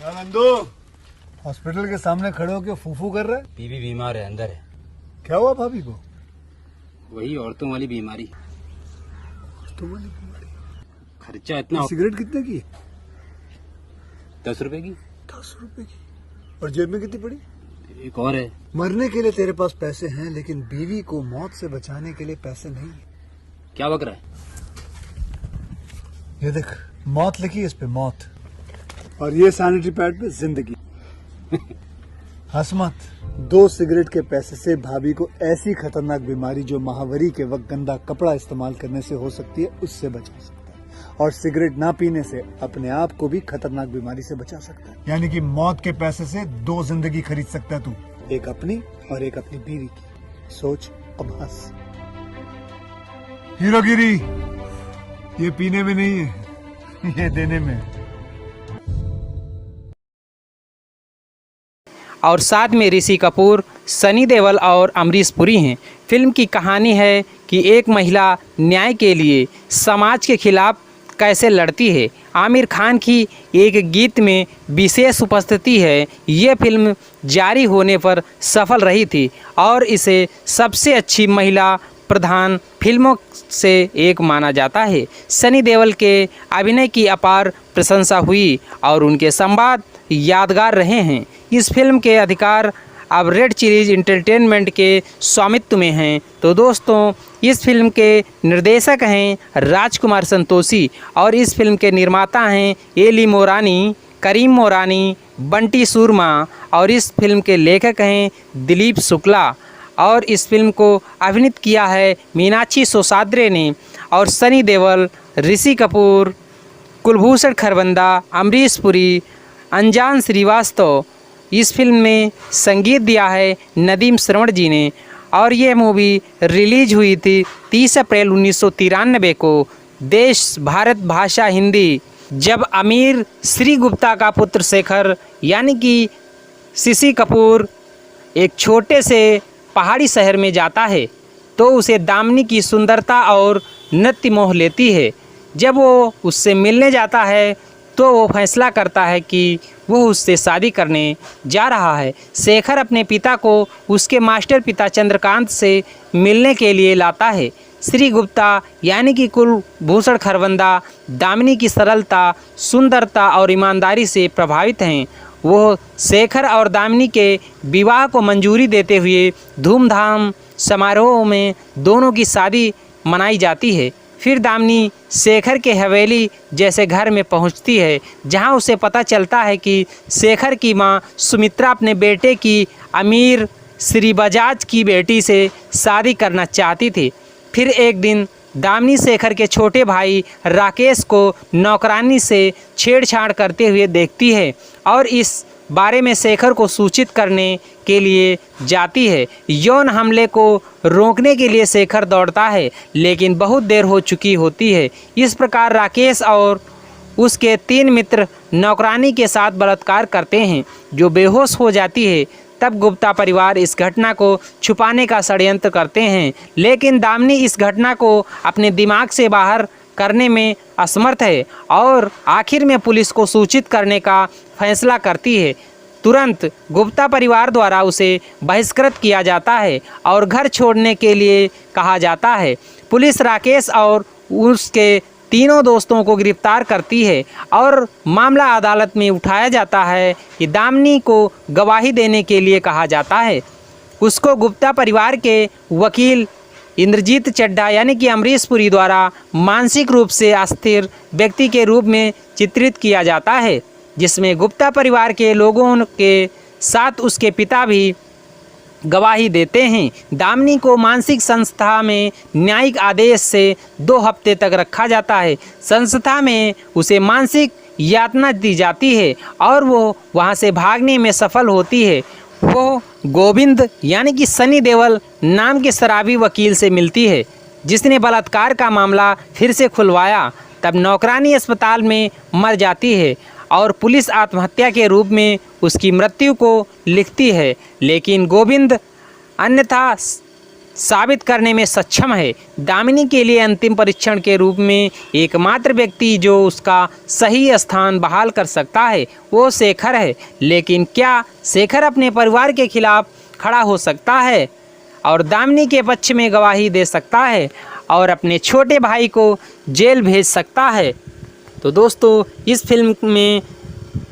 Nandu hospital के सामने खड़े होकर फूफू कर रहा है। बीवी बीमार है, अंदर है। क्या हुआ भाभी को? वही औरतों वाली बीमारी। खर्चा इतना। सिगरेट कितने की? 10 रुपए की। 10 रुपए की। और जेब में कितनी पड़ी? एक और है। मरने के लिए तेरे पास पैसे हैं, लेकिन बीवी को मौत से बचाने के लिए पैसे नहीं है। क्या बक रहा है? ये देख, मौत लिखी है इस पे, मौत। और ये सैनिटरी पैड पे जिंदगी। हंस मत। 2 सिगरेट के पैसे से भाभी को ऐसी खतरनाक बीमारी जो महावरी के वक्त गंदा कपड़ा इस्तेमाल करने से हो सकती है, उससे बचा सकता है। और सिगरेट ना पीने से अपने आप को भी खतरनाक बीमारी से बचा सकता है। यानी कि मौत के पैसे से 2 जिंदगी खरीद सकता है तू, एक अपनी और एक अपनी बीवी की। सोच, अब हंस। हीरोगिरी ये पीने में नहीं है, ये देने में है। और साथ में ऋषि कपूर, सनी देओल और अमरीश पुरी हैं। फिल्म की कहानी है कि एक महिला न्याय के लिए समाज के खिलाफ कैसे लड़ती है। आमिर खान की एक गीत में विशेष उपस्थिति है। ये फिल्म जारी होने पर सफल रही थी और इसे सबसे अच्छी महिला प्रधान फिल्मों से एक माना जाता है। सनी देओल के अभिनय की अपार प्रशंसा हुई और उनके संवाद यादगार रहे हैं। इस फिल्म के अधिकार अब रेड चिलीज एंटरटेनमेंट के स्वामित्व में हैं। तो दोस्तों, इस फिल्म के निर्देशक हैं राजकुमार संतोषी और इस फिल्म के निर्माता हैं एली मोरानी, करीम मोरानी, बंटी सूरमा और इस फिल्म के लेखक हैं दिलीप शुक्ला। और इस फिल्म को अभिनीत किया है मीनाक्षी सोसाद्रे ने और सनी देओल, ऋषि कपूर, कुलभूषण खरबंदा, अमरीश पुरी, अनजान श्रीवास्तव। इस फिल्म में संगीत दिया है नदीम श्रवण जी ने और ये मूवी रिलीज हुई थी 30 अप्रैल 1993 को। देश भारत, भाषा हिंदी। जब अमीर श्री गुप्ता का पुत्र शेखर यानी कि ऋषि कपूर एक छोटे से पहाड़ी शहर में जाता है तो उसे दामिनी की सुंदरता और नृत्य मोह लेती है। जब वो उससे मिलने जाता है तो वो फैसला करता है कि वो उससे शादी करने जा रहा है। शेखर अपने पिता को उसके मास्टर पिता चंद्रकांत से मिलने के लिए लाता है। श्री गुप्ता यानी कि कुलभूषण खरबंदा दामिनी की सरलता, सुंदरता और ईमानदारी से प्रभावित हैं। वो शेखर और दामिनी के विवाह को मंजूरी देते हुए धूमधाम समारोह में दोनों की शादी मनाई जाती है। फिर दामिनी शेखर के हवेली जैसे घर में पहुंचती है, जहां उसे पता चलता है कि शेखर की मां सुमित्रा अपने बेटे की अमीर श्री बजाज की बेटी से शादी करना चाहती थी। फिर एक दिन दामिनी शेखर के छोटे भाई राकेश को नौकरानी से छेड़छाड़ करते हुए देखती है और इस बारे में शेखर को सूचित करने के लिए जाती है। यौन हमले को रोकने के लिए शेखर दौड़ता है, लेकिन बहुत देर हो चुकी होती है। इस प्रकार राकेश और उसके 3 मित्र नौकरानी के साथ बलात्कार करते हैं, जो बेहोश हो जाती है। तब गुप्ता परिवार इस घटना को छुपाने का षड्यंत्र करते हैं, लेकिन दामिनी इस घटना को अपने दिमाग से बाहर करने में असमर्थ है और आखिर में पुलिस को सूचित करने का फैसला करती है। तुरंत गुप्ता परिवार द्वारा उसे बहिष्कृत किया जाता है और घर छोड़ने के लिए कहा जाता है। पुलिस राकेश और उसके तीनों दोस्तों को गिरफ्तार करती है और मामला अदालत में उठाया जाता है कि दामिनी को गवाही देने के लिए कहा जाता है। उसको गुप्ता परिवार के वकील इंद्रजीत चड्ढा यानी कि अमरीश पुरी द्वारा मानसिक रूप से अस्थिर व्यक्ति के रूप में चित्रित किया जाता है, जिसमें गुप्ता परिवार के लोगों के साथ उसके पिता भी गवाही देते हैं। दामिनी को मानसिक संस्था में न्यायिक आदेश से 2 हफ्ते तक रखा जाता है। संस्था में उसे मानसिक यातना दी जाती है और वो वहां से भागने में सफल होती है। वो गोविंद यानी कि सनी देओल नाम के शराबी वकील से मिलती है, जिसने बलात्कार का मामला फिर से खुलवाया। तब नौकरानी अस्पताल में मर जाती है और पुलिस आत्महत्या के रूप में उसकी मृत्यु को लिखती है, लेकिन गोविंद अन्यथा साबित करने में सक्षम है। दामिनी के लिए अंतिम परीक्षण के रूप में एकमात्र व्यक्ति जो उसका सही स्थान बहाल कर सकता है वो शेखर है। लेकिन क्या शेखर अपने परिवार के खिलाफ खड़ा हो सकता है और दामिनी के पक्ष में गवाही दे सकता है और अपने छोटे भाई को जेल भेज सकता है? तो दोस्तों, इस फिल्म में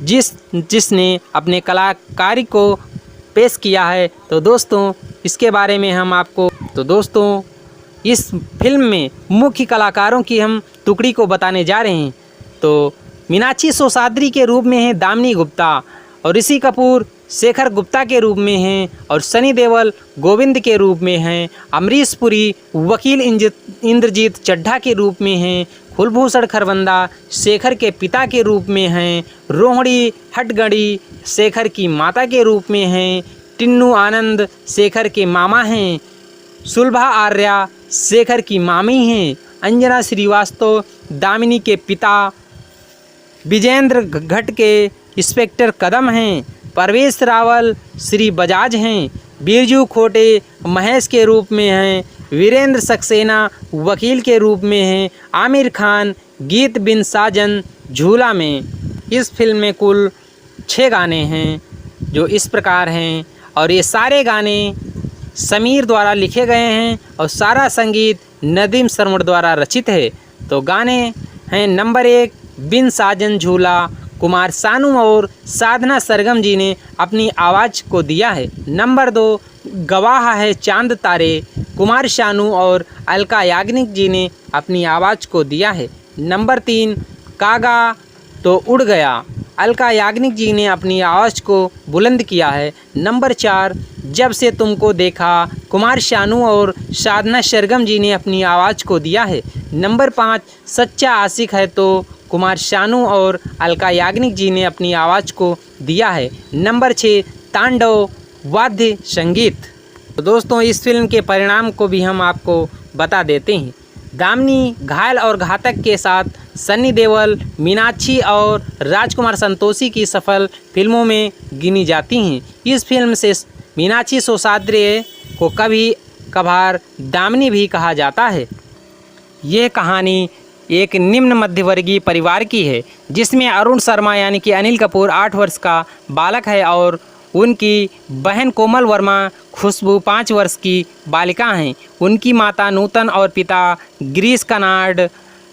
जिसने अपने कलाकारी को पेश किया है, तो दोस्तों इसके बारे में हम आपको इस फिल्म में मुख्य कलाकारों की हम टुकड़ी को बताने जा रहे हैं। तो मीनाक्षी सोसाद्री के रूप में हैं दामिनी गुप्ता, और ऋषि कपूर शेखर गुप्ता के रूप में हैं, और सनी देओल गोविंद के रूप में हैं, अमरीश पुरी वकील इंद्रजीत चड्ढा के रूप में हैं, कुलभूषण खरबंदा शेखर के पिता के रूप में हैं, रोहिणी हट्टंगडी शेखर की माता के रूप में हैं, टिन्नू आनंद शेखर के मामा हैं, सुलभा आर्या शेखर की मामी हैं, अंजना श्रीवास्तव दामिनी के पिता, विजेंद्र घट के इंस्पेक्टर कदम हैं, परवेश रावल श्री बजाज हैं, बिरजू खोटे महेश के रूप में हैं, वीरेंद्र सक्सेना वकील के रूप में हैं, आमिर खान गीत बिन साजन झूला में। इस फिल्म में कुल 6 गाने हैं जो इस प्रकार हैं, और ये सारे गाने समीर द्वारा लिखे गए हैं और सारा संगीत नदीम श्रवण द्वारा रचित है। तो गाने हैं, नंबर 1 बिन साजन झूला, कुमार सानू और साधना सरगम जी ने अपनी आवाज़ को दिया है। नंबर 2 गवाह है चांद तारे, कुमार शानू और अलका याग्निक जी ने अपनी आवाज़ को दिया है। नंबर 3 कागा तो उड़ गया, अलका याग्निक जी ने अपनी आवाज़ को बुलंद किया है। नंबर 4 जब से तुमको देखा, कुमार शानू और साधना सरगम जी ने अपनी आवाज़ को दिया है। नंबर 5 सच्चा आशिक है तो कुमार शानू और अलका याग्निक जी ने अपनी आवाज़ को दिया है। नंबर 6 तांडव वाद्य संगीत। तो दोस्तों, इस फिल्म के परिणाम को भी हम आपको बता देते हैं। दामिनी घायल और घातक के साथ सनी देओल, मीनाक्षी और राजकुमार संतोषी की सफल फिल्मों में गिनी जाती हैं। इस फिल्म से मीनाक्षी सोसाद्री को कभी कभार दामिनी भी कहा जाता है। यह कहानी एक निम्न मध्यवर्गीय परिवार की है जिसमें अरुण शर्मा यानी कि अनिल कपूर 8 वर्ष का बालक है और उनकी बहन कोमल वर्मा खुशबू 5 वर्ष की बालिका हैं। उनकी माता नूतन और पिता गिरीश कनाड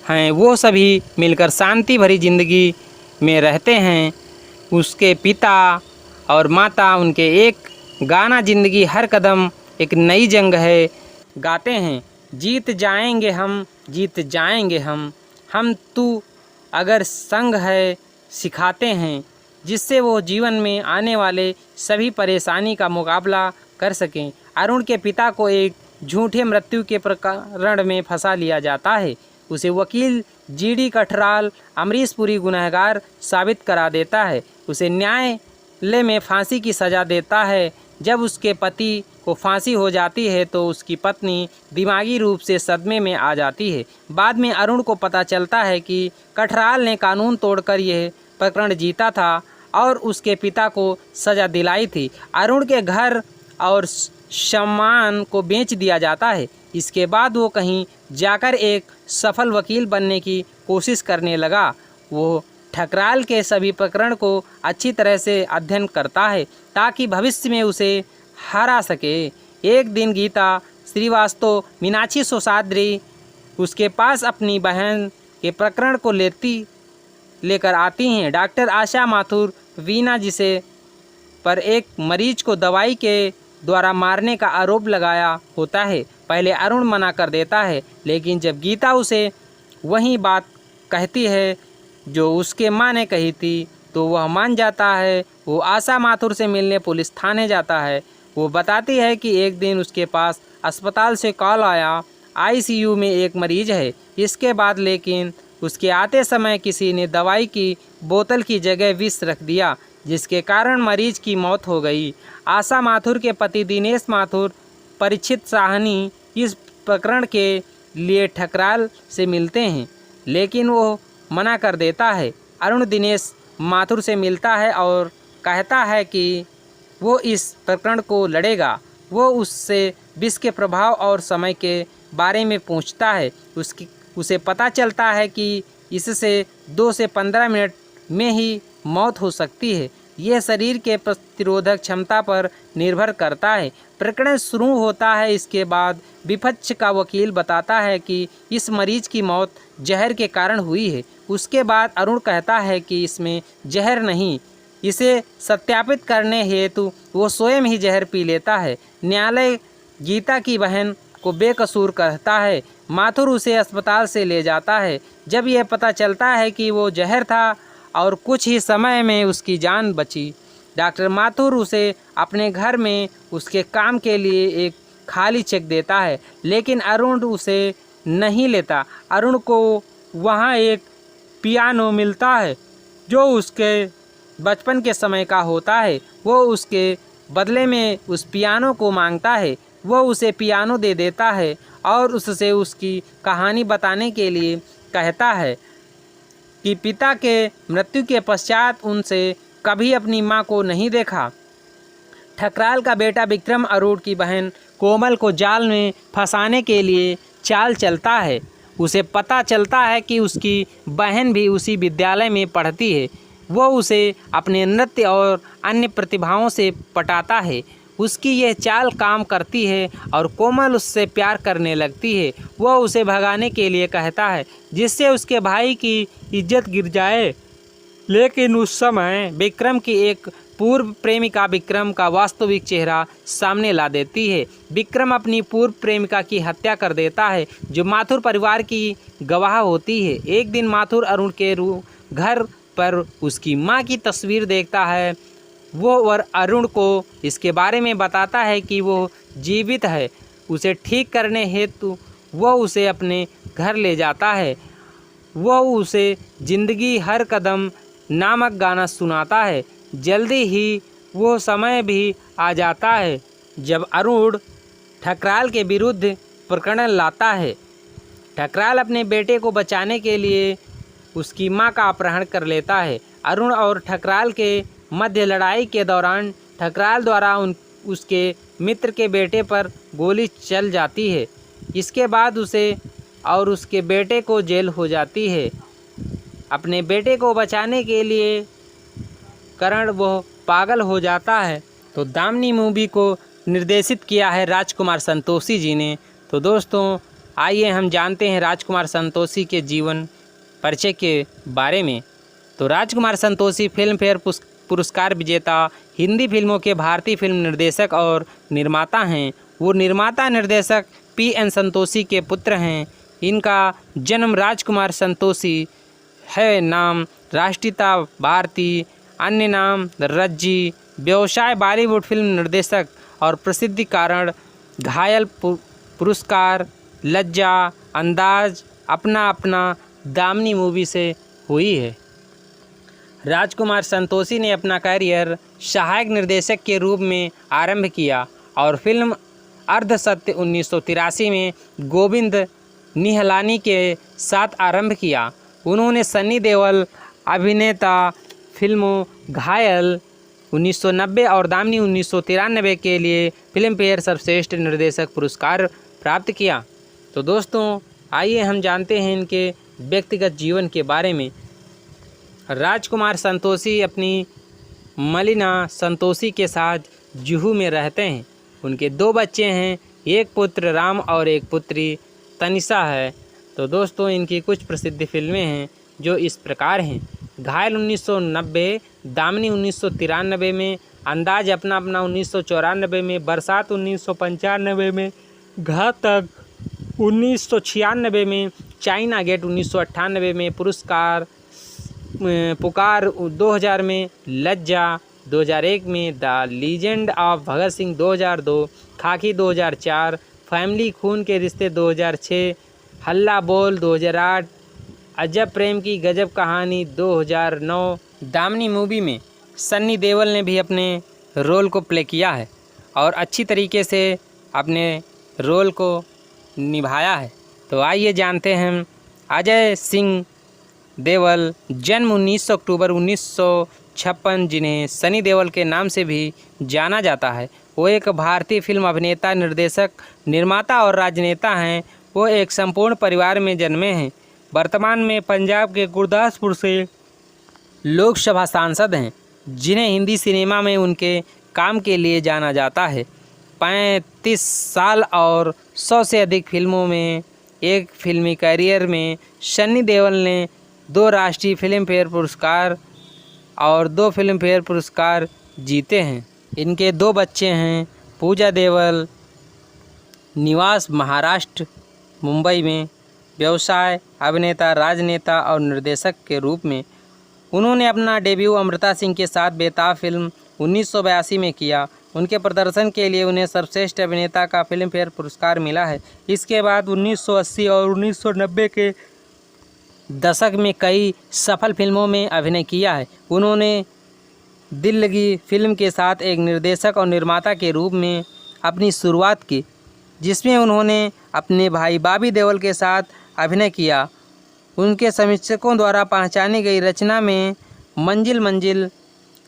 हैं। वो सभी मिलकर शांति भरी जिंदगी में रहते हैं। उसके पिता और माता उनके एक गाना जिंदगी हर कदम एक नई जंग है गाते हैं। जीत जाएंगे हम तू अगर संग है सिखाते हैं, जिससे वो जीवन में आने वाले सभी परेशानी का मुकाबला कर सकें। अरुण के पिता को एक झूठे मृत्यु के प्रकरण में फंसा लिया जाता है। उसे वकील जीडी कठराल अमरीश पुरी गुनहगार साबित करा देता है। उसे न्यायालय में फांसी की सज़ा देता है। जब उसके पति को फांसी हो जाती है तो उसकी पत्नी दिमागी रूप से सदमे में आ जाती है। बाद में अरुण को पता चलता है कि कठराल ने कानून तोड़कर यह प्रकरण जीता था और उसके पिता को सज़ा दिलाई थी। अरुण के घर और सामान को बेच दिया जाता है। इसके बाद वो कहीं जाकर एक सफल वकील बनने की कोशिश करने लगा। वो ठकराल के सभी प्रकरण को अच्छी तरह से अध्ययन करता है ताकि भविष्य में उसे हरा सके। एक दिन गीता श्रीवास्तव मीनाक्षी सोसाद्री उसके पास अपनी बहन के प्रकरण को लेकर आती हैं। डॉक्टर आशा माथुर वीना जिसे पर एक मरीज को दवाई के द्वारा मारने का आरोप लगाया होता है। पहले अरुण मना कर देता है, लेकिन जब गीता उसे वही बात कहती है जो उसके माँ ने कही थी तो वह मान जाता है। वो आशा माथुर से मिलने पुलिस थाने जाता है। वो बताती है कि एक दिन उसके पास अस्पताल से कॉल आया, आईसीयू में एक मरीज है। इसके बाद लेकिन उसके आते समय किसी ने दवाई की बोतल की जगह विष रख दिया, जिसके कारण मरीज की मौत हो गई। आशा माथुर के पति दिनेश माथुर परीक्षित साहनी इस प्रकरण के लिए ठकराल से मिलते हैं, लेकिन वो मना कर देता है। अरुण दिनेश माथुर से मिलता है और कहता है कि वो इस प्रकरण को लड़ेगा। वो उससे विष के प्रभाव और समय के बारे में पूछता है। उसे पता चलता है कि इससे 2 से 15 मिनट में ही मौत हो सकती है। यह शरीर के प्रतिरोधक क्षमता पर निर्भर करता है। प्रकरण शुरू होता है। इसके बाद विपक्ष का वकील बताता है कि इस मरीज की मौत जहर के कारण हुई है। उसके बाद अरुण कहता है कि इसमें जहर नहीं। इसे सत्यापित करने हेतु वो स्वयं ही जहर पी लेता है। न्यायालय गीता की बहन को बेकसूर कहता है। माथुर उसे अस्पताल से ले जाता है। जब यह पता चलता है कि वो जहर था और कुछ ही समय में उसकी जान बची, डॉक्टर माथुर उसे अपने घर में उसके काम के लिए एक खाली चेक देता है, लेकिन अरुण उसे नहीं लेता। अरुण को वहाँ एक पियानो मिलता है जो उसके बचपन के समय का होता है। वो उसके बदले में उस पियानो को मांगता है। वो उसे पियानो दे देता है और उससे उसकी कहानी बताने के लिए कहता है कि पिता के मृत्यु के पश्चात उनसे कभी अपनी मां को नहीं देखा। ठकराल का बेटा विक्रम अरुण की बहन कोमल को जाल में फंसाने के लिए चाल चलता है। उसे पता चलता है कि उसकी बहन भी उसी विद्यालय में पढ़ती है। वो उसे अपने नृत्य और अन्य प्रतिभाओं से पटाता है। उसकी यह चाल काम करती है और कोमल उससे प्यार करने लगती है। वह उसे भगाने के लिए कहता है जिससे उसके भाई की इज्जत गिर जाए, लेकिन उस समय विक्रम की एक पूर्व प्रेमिका विक्रम का वास्तविक चेहरा सामने ला देती है। विक्रम अपनी पूर्व प्रेमिका की हत्या कर देता है जो माथुर परिवार की गवाह होती है। एक दिन माथुर अरुण के घर पर उसकी मां की तस्वीर देखता है। वो और अरुण को इसके बारे में बताता है कि वो जीवित है। उसे ठीक करने हेतु वो उसे अपने घर ले जाता है। वो उसे जिंदगी हर कदम नामक गाना सुनाता है। जल्दी ही वो समय भी आ जाता है जब अरुण ठकराल के विरुद्ध प्रकरण लाता है। ठकराल अपने बेटे को बचाने के लिए उसकी मां का अपहरण कर लेता है। अरुण और ठकराल के मध्य लड़ाई के दौरान ठकराल द्वारा उसके मित्र के बेटे पर गोली चल जाती है। इसके बाद उसे और उसके बेटे को जेल हो जाती है। अपने बेटे को बचाने के लिए करण वो पागल हो जाता है। तो दामिनी मूवी को निर्देशित किया है राजकुमार संतोषी जी ने। तो दोस्तों आइए हम जानते हैं राजकुमार संतोषी के जीवन परिचय के बारे में। तो राजकुमार संतोषी फिल्म फेयर पुरस्कार विजेता हिंदी फिल्मों के भारतीय फिल्म निर्देशक और निर्माता हैं। वो निर्माता निर्देशक P.N. संतोषी के पुत्र हैं। इनका जन्म राजकुमार संतोषी है, नाम राष्ट्रीयता भारतीय, अन्य नाम रज्जी, व्यवसाय बॉलीवुड फिल्म निर्देशक और प्रसिद्धि कारण घायल पुरस्कार, लज्जा, अंदाज, अपना अपना, दामिनी मूवी से हुई है। राजकुमार संतोषी ने अपना करियर सहायक निर्देशक के रूप में आरंभ किया और फिल्म अर्धसत्य 1983 में गोविंद निहलानी के साथ आरंभ किया। उन्होंने सनी देओल अभिनेता फिल्मों घायल 1990 और दामिनी 1993 के लिए फिल्म फेयर सर्वश्रेष्ठ निर्देशक पुरस्कार प्राप्त किया। तो दोस्तों आइए हम जानते हैं इनके व्यक्तिगत जीवन के बारे में। राजकुमार संतोषी अपनी मलिना संतोषी के साथ जुहू में रहते हैं। उनके 2 बच्चे हैं, एक पुत्र राम और एक पुत्री तनिषा है। तो दोस्तों इनकी कुछ प्रसिद्ध फिल्में हैं जो इस प्रकार हैं। घायल 1990, दामिनी 1993 में, अंदाज अपना अपना 1994 में, बरसात 1995 में, घातक 1996 में, चाइना गेट 1998 में, पुकार 2000 में, लज्जा 2001 में, the legend of Bhagat Singh 2002, खाकी 2004, फैमिली खून के रिश्ते 2006, हल्ला बोल 2008, अजब प्रेम की गजब कहानी 2009। दामिनी मूवी में सन्नी देओल ने भी अपने रोल को प्ले किया है और अच्छी तरीके से अपने रोल को निभाया है। तो आइए जानते हैं अजय सिंह देओल, जन्म 19 अक्टूबर 1956, जिन्हें सनी देओल के नाम से भी जाना जाता है। वो एक भारतीय फिल्म अभिनेता, निर्देशक, निर्माता और राजनेता हैं। वो एक संपूर्ण परिवार में जन्मे हैं। वर्तमान में पंजाब के गुरदासपुर से लोकसभा सांसद हैं, जिन्हें हिंदी सिनेमा में उनके काम के लिए जाना जाता है। 35 साल और 100 से अधिक फिल्मों में एक फिल्मी करियर में सन्नी देओल ने 2 राष्ट्रीय फिल्म फेयर पुरस्कार और 2 फिल्म फेयर पुरस्कार जीते हैं। इनके 2 बच्चे हैं। पूजा देओल निवास महाराष्ट्र मुंबई में, व्यवसाय अभिनेता, राजनेता और निर्देशक के रूप में उन्होंने अपना डेब्यू अमृता सिंह के साथ बेताब फिल्म 1982 में किया। उनके प्रदर्शन के लिए उन्हें सर्वश्रेष्ठ अभिनेता का फिल्म फेयर पुरस्कार मिला है। इसके बाद 1980 और 1990 के दशक में कई सफल फिल्मों में अभिनय किया है। उन्होंने दिल लगी फिल्म के साथ एक निर्देशक और निर्माता के रूप में अपनी शुरुआत की, जिसमें उन्होंने अपने भाई बॉबी देओल के साथ अभिनय किया। उनके समीक्षकों द्वारा पहचानी गई रचना में मंजिल मंजिल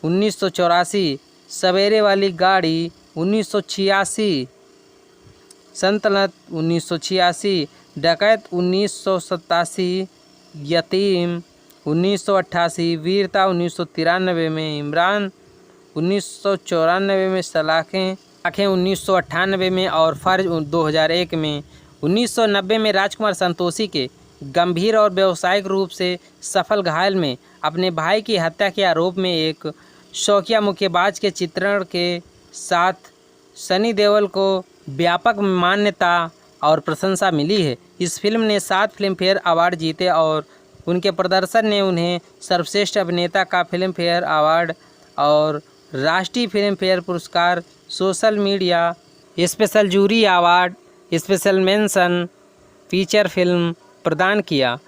1984, सवेरे वाली गाड़ी 1986, सल्तनत 1986, डकैत 1987, यतीम 1988, वीरता 1993 में, इमरान 1994 में, सलाखें 1998 में और फर्ज 2001 में। 1990 में राजकुमार संतोषी के गंभीर और व्यावसायिक रूप से सफल घायल में अपने भाई की हत्या के आरोप में एक शौकिया मुक्केबाज के चित्रण के साथ सनी देओल को व्यापक मान्यता और प्रशंसा मिली है। इस फिल्म ने 7 फिल्म फेयर अवार्ड जीते और उनके प्रदर्शन ने उन्हें सर्वश्रेष्ठ अभिनेता का फिल्म फेयर अवार्ड और राष्ट्रीय फिल्म फेयर पुरस्कार, social media special jury award, special mention feature film प्रदान किया।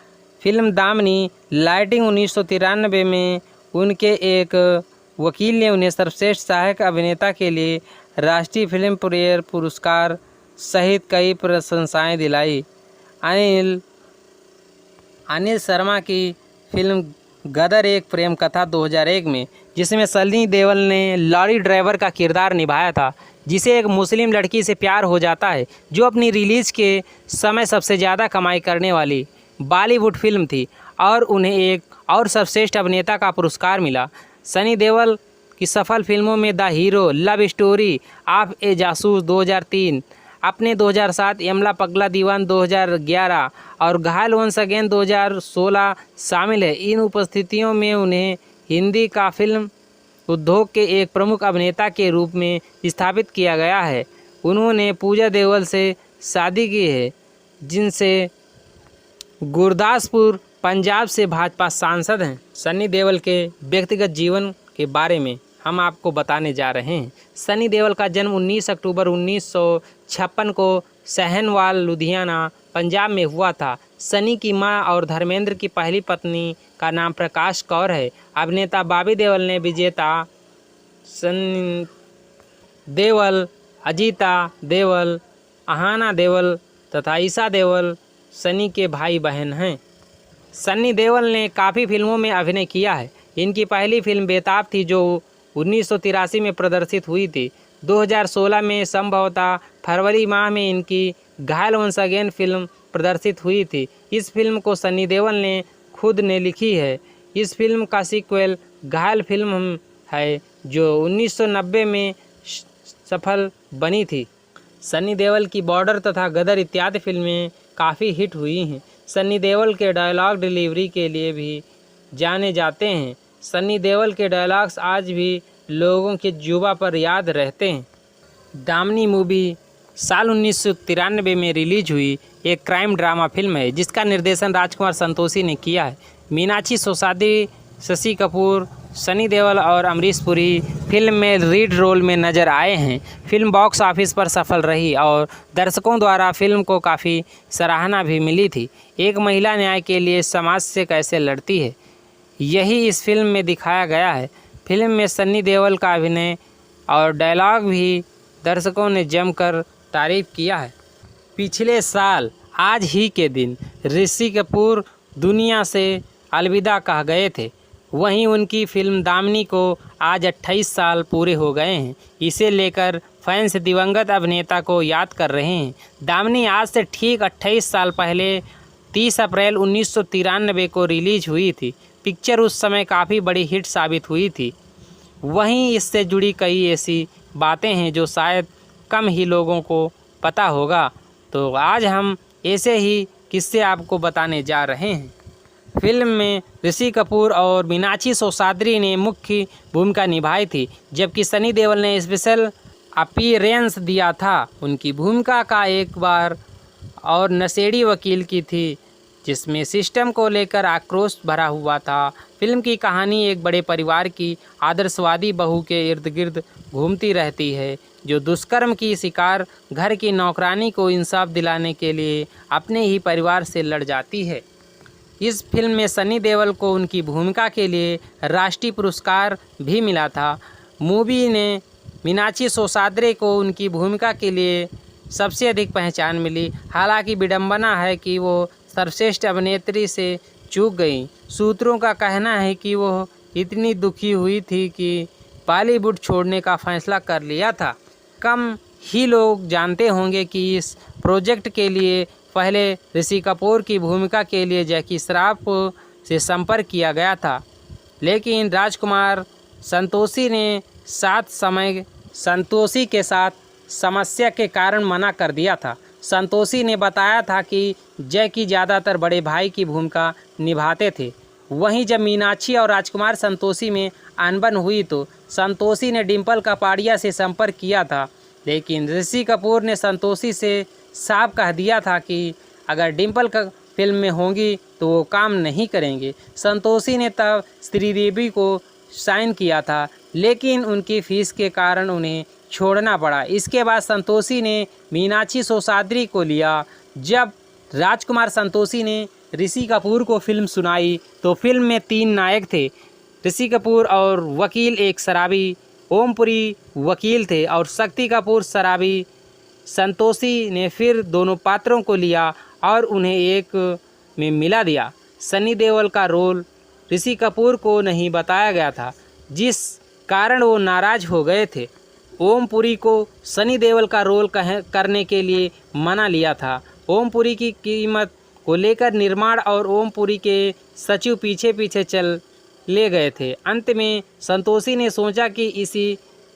फिल्म दामिनी लाइटिंग 1993 में उनके एक वकील ने उन्हें सर्वश्रेष्ठ सहायक अभिनेता के लिए राष्ट्रीय फिल्म फेयर पुरस्कार सहित कई प्रशंसाएं दिलाई। अनिल शर्मा की फिल्म गदर एक प्रेम कथा 2001 में, जिसमें सन्नी देओल ने लॉरी ड्राइवर का किरदार निभाया था, जिसे एक मुस्लिम लड़की से प्यार हो जाता है जो अपनी रिलीज़ के समय सबसे ज़्यादा कमाई करने वाली बॉलीवुड फिल्म थी और उन्हें एक और सर्वश्रेष्ठ अभिनेता का पुरस्कार मिला। सनी देओल की सफल फिल्मों में the hero, love story of a जासूस 2003, अपने 2007, यमला पगला दीवान 2011 और घायल वंस अगेन 2016 शामिल है। इन उपस्थितियों में उन्हें हिंदी का फिल्म उद्योग के एक प्रमुख अभिनेता के रूप में स्थापित किया गया है। उन्होंने पूजा देओल से शादी की है, जिनसे गुरदासपुर पंजाब से भाजपा सांसद हैं। सनी देओल के व्यक्तिगत जीवन के बारे में हम आपको बताने जा रहे हैं। सनी देओल का जन्म 19 अक्टूबर 1956 को सहनवाल, लुधियाना, पंजाब में हुआ था। सनी की मां और धर्मेंद्र की पहली पत्नी का नाम प्रकाश कौर है। अभिनेता बॉबी देओल ने विजेता सनी देओल, अजीता देओल, अहाना देओल तथा ईशा देओल सनी के भाई बहन हैं। सनी देओल ने काफ़ी फिल्मों में अभिनय किया है। इनकी पहली फिल्म बेताब थी, जो 1983 में प्रदर्शित हुई थी। 2016 में संभवतः फरवरी माह में इनकी घायल वंस अगेन फिल्म प्रदर्शित हुई थी। इस फिल्म को सनी देओल ने खुद ने लिखी है। इस फिल्म का सीक्वल घायल फिल्म है, जो 1990 में सफल बनी थी। सनी देओल की बॉर्डर तथा गदर इत्यादि फिल्में काफ़ी हिट हुई हैं। सनी देओल के डायलॉग डिलीवरी के लिए भी जाने जाते हैं। सनी देओल के डायलॉग्स आज भी लोगों के जुबां पर याद रहते हैं। दामिनी मूवी साल 1993 में रिलीज हुई एक क्राइम ड्रामा फिल्म है, जिसका निर्देशन राजकुमार संतोषी ने किया है। मीनाक्षी सोसादी, शशि कपूर, सनी देओल और अमरीश पुरी फिल्म में लीड रोल में नजर आए हैं। फिल्म बॉक्स ऑफिस पर सफल रही और दर्शकों द्वारा फिल्म को काफ़ी सराहना भी मिली थी। एक महिला न्याय के लिए समाज से कैसे लड़ती है, यही इस फिल्म में दिखाया गया है। फिल्म में सनी देओल का अभिनय और डायलॉग भी दर्शकों ने जमकर तारीफ किया है। पिछले साल आज ही के दिन ऋषि कपूर दुनिया से अलविदा कह गए थे। वहीं उनकी फिल्म दामिनी को आज 28 साल पूरे हो गए हैं। इसे लेकर फैंस दिवंगत अभिनेता को याद कर रहे हैं। दामिनी आज से ठीक 28 साल पहले 30 अप्रैल 1993 को रिलीज हुई थी। पिक्चर उस समय काफ़ी बड़ी हिट साबित हुई थी। वहीं इससे जुड़ी कई ऐसी बातें हैं जो शायद कम ही लोगों को पता होगा, तो आज हम ऐसे ही किस्से आपको बताने जा रहे हैं। फिल्म में ऋषि कपूर और मीनाक्षी सोसाद्री ने मुख्य भूमिका निभाई थी, जबकि सनी देओल ने स्पेशल अपीयरेंस दिया था। उनकी भूमिका का एक बार और नशेड़ी वकील की थी, जिसमें सिस्टम को लेकर आक्रोश भरा हुआ था। फिल्म की कहानी एक बड़े परिवार की आदर्शवादी बहू के इर्द गिर्द घूमती रहती है, जो दुष्कर्म की शिकार घर की नौकरानी को इंसाफ दिलाने के लिए अपने ही परिवार से लड़ जाती है। इस फिल्म में सनी देओल को उनकी भूमिका के लिए राष्ट्रीय पुरस्कार भी मिला था। मूवी ने मीनाक्षी सोसाद्रे को उनकी भूमिका के लिए सबसे अधिक पहचान मिली। हालांकि विडंबना है कि वो सर्वश्रेष्ठ अभिनेत्री से चूक गई। सूत्रों का कहना है कि वो इतनी दुखी हुई थी कि बॉलीवुड छोड़ने का फैसला कर लिया था। कम ही लोग जानते होंगे कि इस प्रोजेक्ट के लिए पहले ऋषि कपूर की भूमिका के लिए जैकी श्रॉफ से संपर्क किया गया था, लेकिन राजकुमार संतोषी के साथ समस्या के कारण मना कर दिया था। संतोषी ने बताया था कि जैकी ज़्यादातर बड़े भाई की भूमिका निभाते थे। वहीं जब मीनाक्षी और राजकुमार संतोषी में अनबन हुई तो संतोषी ने डिम्पल कपाड़िया से संपर्क किया था, लेकिन ऋषि कपूर ने संतोषी से साफ कह दिया था कि अगर डिम्पल का फिल्म में होंगी तो वो काम नहीं करेंगे। संतोषी ने तब श्रीदेवी को साइन किया था, लेकिन उनकी फीस के कारण उन्हें छोड़ना पड़ा। इसके बाद संतोषी ने मीनाक्षी सोसाद्री को लिया। जब राजकुमार संतोषी ने ऋषि कपूर को फिल्म सुनाई तो फिल्म में 3 नायक थे, ऋषि कपूर और वकील एक शराबी ओमपुरी वकील थे और शक्ति कपूर शराबी। संतोषी ने फिर दोनों पात्रों को लिया और उन्हें एक में मिला दिया। सनी देओल का रोल ऋषि कपूर को नहीं बताया गया था, जिस कारण वो नाराज़ हो गए थे। ओमपुरी को सनी देओल का रोल करने के लिए मना लिया था। ओमपुरी की कीमत को लेकर निर्माण और ओमपुरी के सचिव पीछे पीछे चल ले गए थे। अंत में संतोषी ने सोचा कि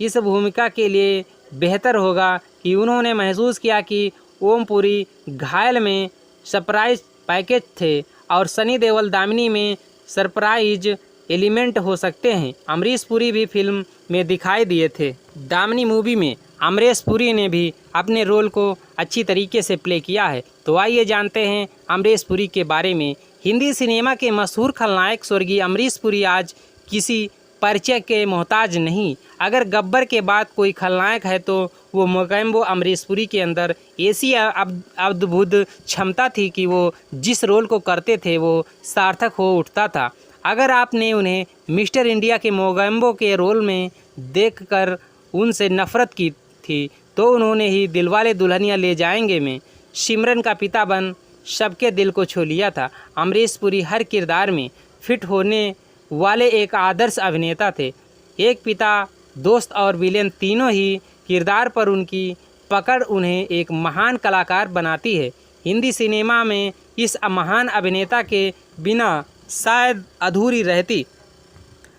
इस भूमिका के लिए बेहतर होगा कि उन्होंने महसूस किया कि ओमपुरी घायल में सरप्राइज पैकेज थे और सनी देओल दामिनी में सरप्राइज एलिमेंट हो सकते हैं। अमरीश पुरी भी फिल्म में दिखाई दिए थे। दामिनी मूवी में अमरीश पुरी ने भी अपने रोल को अच्छी तरीके से प्ले किया है। तो आइए जानते हैं अमरीश पुरी के बारे में। हिंदी सिनेमा के मशहूर खलनायक स्वर्गीय अमरीश पुरी आज किसी परिचय के मोहताज नहीं। अगर गब्बर के बाद कोई खलनायक है तो वो मोगैम्बो अमरीश पुरी के अंदर ऐसी अद्भुत क्षमता थी कि वो जिस रोल को करते थे वो सार्थक हो उठता था। अगर आपने उन्हें मिस्टर इंडिया के मोगैम्बो के रोल में देखकर उनसे नफरत की थी तो उन्होंने ही दिलवाले दुल्हनिया ले जाएंगे में सिमरन का पिता बन सबके दिल को छू लिया था। अमरीश पुरी हर किरदार में फिट होने वाले एक आदर्श अभिनेता थे। एक पिता, दोस्त और विलेन तीनों ही किरदार पर उनकी पकड़ उन्हें एक महान कलाकार बनाती है। हिंदी सिनेमा में इस महान अभिनेता के बिना शायद अधूरी रहती।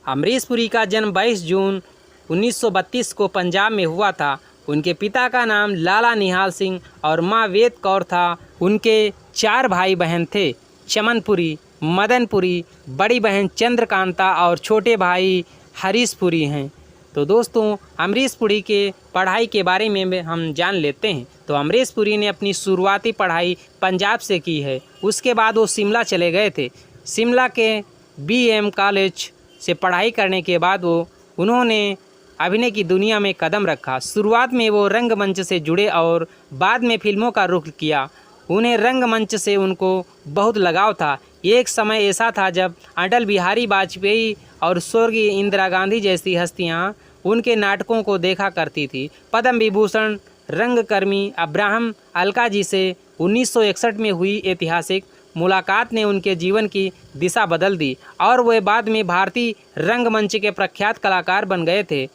अमरीश पुरी का जन्म 22 जून 1932 को पंजाब में हुआ था। उनके पिता का नाम लाला निहाल सिंह और माँ वेद कौर था। उनके 4 भाई बहन थे, चमनपुरी, मदनपुरी, बड़ी बहन चंद्रकांता और छोटे भाई हरीश पुरी हैं। तो दोस्तों, अमरीश पुरी के पढ़ाई के बारे में हम जान लेते हैं। तो अमरीश पुरी ने अपनी शुरुआती पढ़ाई पंजाब से की है। उसके बाद वो शिमला चले गए थे। शिमला के BM कॉलेज से पढ़ाई करने के बाद उन्होंने अभिनय की दुनिया में कदम रखा। शुरुआत में वो रंगमंच से जुड़े और बाद में फिल्मों का रुख किया। उन्हें रंगमंच से उनको बहुत लगाव था। एक समय ऐसा था जब अटल बिहारी वाजपेयी और स्वर्गीय इंदिरा गांधी जैसी हस्तियां उनके नाटकों को देखा करती थी। पद्म विभूषण रंगकर्मी अब्राहम अलका जी से 1961 में हुई ऐतिहासिक मुलाकात ने उनके जीवन की दिशा बदल दी और वे बाद में भारतीय रंगमंच के प्रख्यात कलाकार बन गए थे।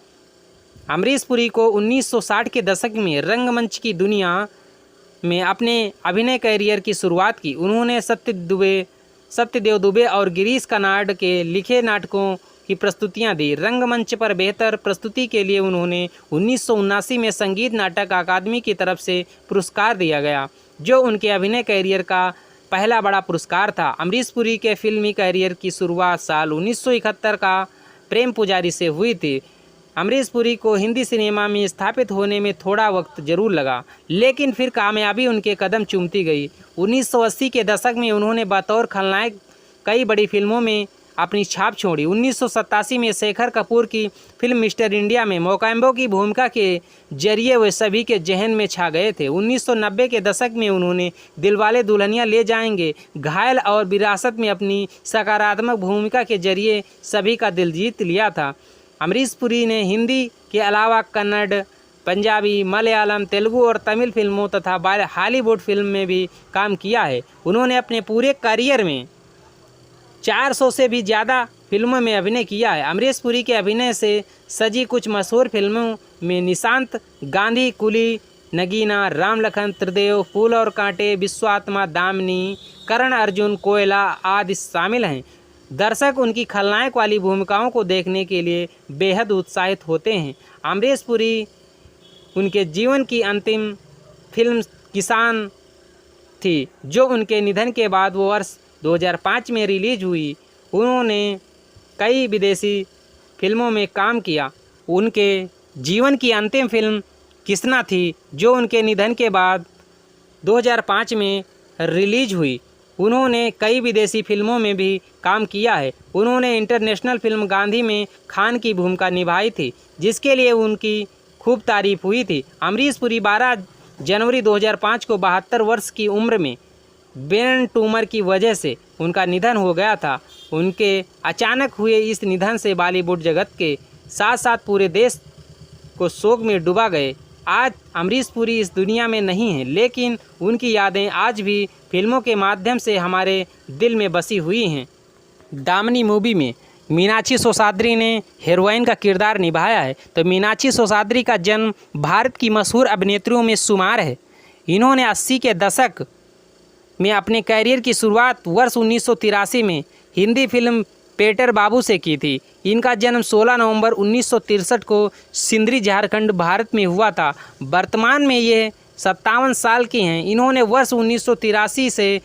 अमरीश पुरी को 1960 के दशक में रंगमंच की दुनिया में अपने अभिनय करियर की शुरुआत की। उन्होंने सत्यदेव दुबे और गिरीश कर्नाड के लिखे नाटकों की प्रस्तुतियां दी। रंगमंच पर बेहतर प्रस्तुति के लिए उन्होंने 1979 में संगीत नाटक अकादमी की तरफ से पुरस्कार दिया गया, जो उनके अभिनय करियर का पहला बड़ा पुरस्कार था। अमरीश पुरी के फिल्मी करियर की शुरुआत साल 1971 का प्रेम पुजारी से हुई थी। अमरीश पुरी को हिंदी सिनेमा में स्थापित होने में थोड़ा वक्त जरूर लगा, लेकिन फिर कामयाबी उनके कदम चूमती गई। 1980 के दशक में उन्होंने बतौर खलनायक कई बड़ी फिल्मों में अपनी छाप छोड़ी। 1987 में शेखर कपूर की फिल्म मिस्टर इंडिया में मोकैम्बो की भूमिका के जरिए वे सभी के जहन में छा गए थे। 1990 के दशक में उन्होंने दिलवाले दुल्हनिया ले जाएंगे, घायल और विरासत में अपनी सकारात्मक भूमिका के जरिए सभी का दिल जीत लिया था। अमरीश पुरी ने हिंदी के अलावा कन्नड़, पंजाबी, मलयालम, तेलुगु और तमिल फिल्मों तथा हॉलीवुड फिल्म में भी काम किया है। उन्होंने अपने पूरे करियर में 400 से भी ज़्यादा फिल्मों में अभिनय किया है। अमरीश पुरी के अभिनय से सजी कुछ मशहूर फिल्मों में निशांत, गांधी, कुली, नगीना, राम लखन, त्रिदेव, फूल और कांटे, विश्वात्मा, दामिनी, करण अर्जुन, कोयला आदि शामिल हैं। दर्शक उनकी खलनायक वाली भूमिकाओं को देखने के लिए बेहद उत्साहित होते हैं। अमरीश पुरी उनके जीवन की अंतिम फिल्म किसान थी, जो उनके निधन के बाद वो वर्ष 2005 में रिलीज हुई। उन्होंने कई विदेशी फिल्मों में काम किया। उनके जीवन की अंतिम फिल्म किसना थी, जो उनके निधन के बाद 2005 में रिलीज हुई। उन्होंने कई विदेशी फिल्मों में भी काम किया है। उन्होंने इंटरनेशनल फिल्म गांधी में खान की भूमिका निभाई थी, जिसके लिए उनकी खूब तारीफ हुई थी। अमरीश पुरी 12 जनवरी 2005 को 72 वर्ष की उम्र में ब्रेन ट्यूमर की वजह से उनका निधन हो गया था। उनके अचानक हुए इस निधन से बॉलीवुड जगत के साथ साथ पूरे देश को शोक में डुबा गए। आज अमरीश पुरी इस दुनिया में नहीं हैं, लेकिन उनकी यादें आज भी फिल्मों के माध्यम से हमारे दिल में बसी हुई हैं। दामिनी मूवी में मीनाक्षी सोसाद्री ने हीरोइन का किरदार निभाया है। तो मीनाक्षी सोसाद्री का जन्म भारत की मशहूर अभिनेत्रियों में शुमार है। इन्होंने 80 के दशक में अपने कैरियर की शुरुआत वर्ष 1983 में हिंदी फिल्म पेटर बाबू से की थी। इनका जन्म 16 नवंबर 1963 को सिंदरी, झारखंड, भारत में हुआ था। वर्तमान में ये 57 साल की हैं। इन्होंने वर्ष 1983 से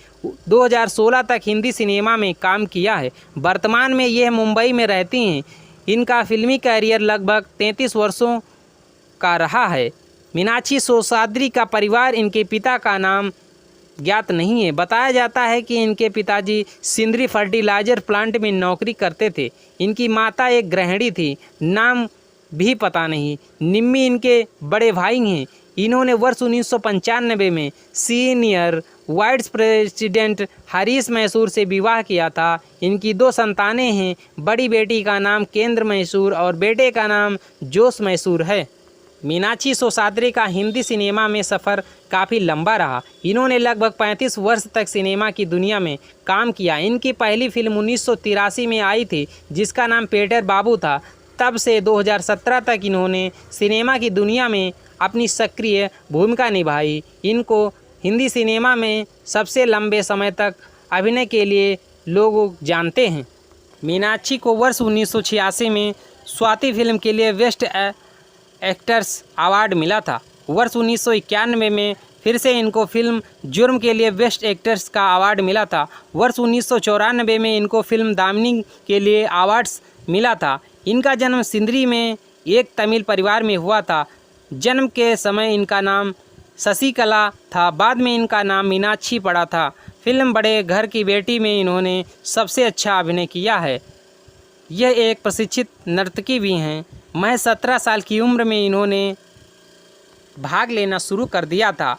2016 तक हिंदी सिनेमा में काम किया है। वर्तमान में यह मुंबई में रहती हैं। इनका फिल्मी कैरियर लगभग 33 वर्षों का रहा है। मीनाक्षी सोसाद्री का परिवार, इनके पिता का नाम ज्ञात नहीं है। बताया जाता है कि इनके पिताजी सिंदरी फर्टिलाइजर प्लांट में नौकरी करते थे। इनकी माता एक गृहिणी थी, नाम भी पता नहीं। निम्मी इनके बड़े भाई हैं। इन्होंने वर्ष 1995 में senior vice president Harish Mysore से विवाह किया था। इनकी 2 संतानें हैं। बड़ी बेटी का नाम केंद्र मैसूर और बेटे का नाम जोश मैसूर है। मीनाक्षी सोसाद्री का हिंदी सिनेमा में सफ़र काफ़ी लंबा रहा। इन्होंने लगभग 35 वर्ष तक सिनेमा की दुनिया में काम किया। इनकी पहली फिल्म 1983 में आई थी, जिसका नाम पेटर बाबू था। तब से 2017 तक इन्होंने सिनेमा की दुनिया में अपनी सक्रिय भूमिका निभाई। इनको हिंदी सिनेमा में सबसे लंबे समय तक अभिनय के लिए लोग जानते हैं। मीनाक्षी को वर्ष 1986 में स्वाति फिल्म के लिए बेस्ट एक्टर्स अवार्ड मिला था। वर्ष 1991 में फिर से इनको फिल्म जुर्म के लिए बेस्ट एक्टर्स का अवार्ड मिला था। वर्ष 1994 में इनको फिल्म दामिनी के लिए अवार्ड्स मिला था। इनका जन्म सिंदरी में एक तमिल परिवार में हुआ था। जन्म के समय इनका नाम शशिकला था, बाद में इनका नाम मीनाक्षी पड़ा था। फिल्म बड़े घर की बेटी में इन्होंने सबसे अच्छा अभिनय किया है। यह एक प्रशिक्षित नर्तकी भी हैं। महज 17 साल की उम्र में इन्होंने भाग लेना शुरू कर दिया था।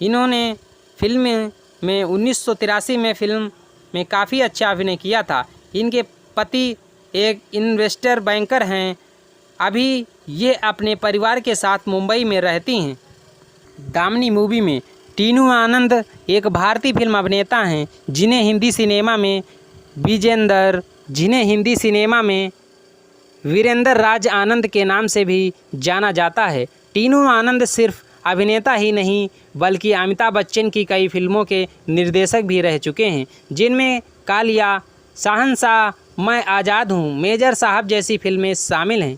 इन्होंने फिल्म में 1983 में फिल्म में काफ़ी अच्छा अभिनय किया था। इनके पति एक इन्वेस्टर बैंकर हैं। अभी ये अपने परिवार के साथ मुंबई में रहती हैं। दामिनी मूवी में टीनू आनंद एक भारतीय फिल्म अभिनेता हैं, जिन्हें हिंदी सिनेमा में वीरेंद्र राज आनंद के नाम से भी जाना जाता है। टीनू आनंद सिर्फ अभिनेता ही नहीं बल्कि अमिताभ बच्चन की कई फिल्मों के निर्देशक भी रह चुके हैं, जिनमें कालिया, शहंशाह, मैं आज़ाद हूँ, मेजर साहब जैसी फिल्में शामिल हैं।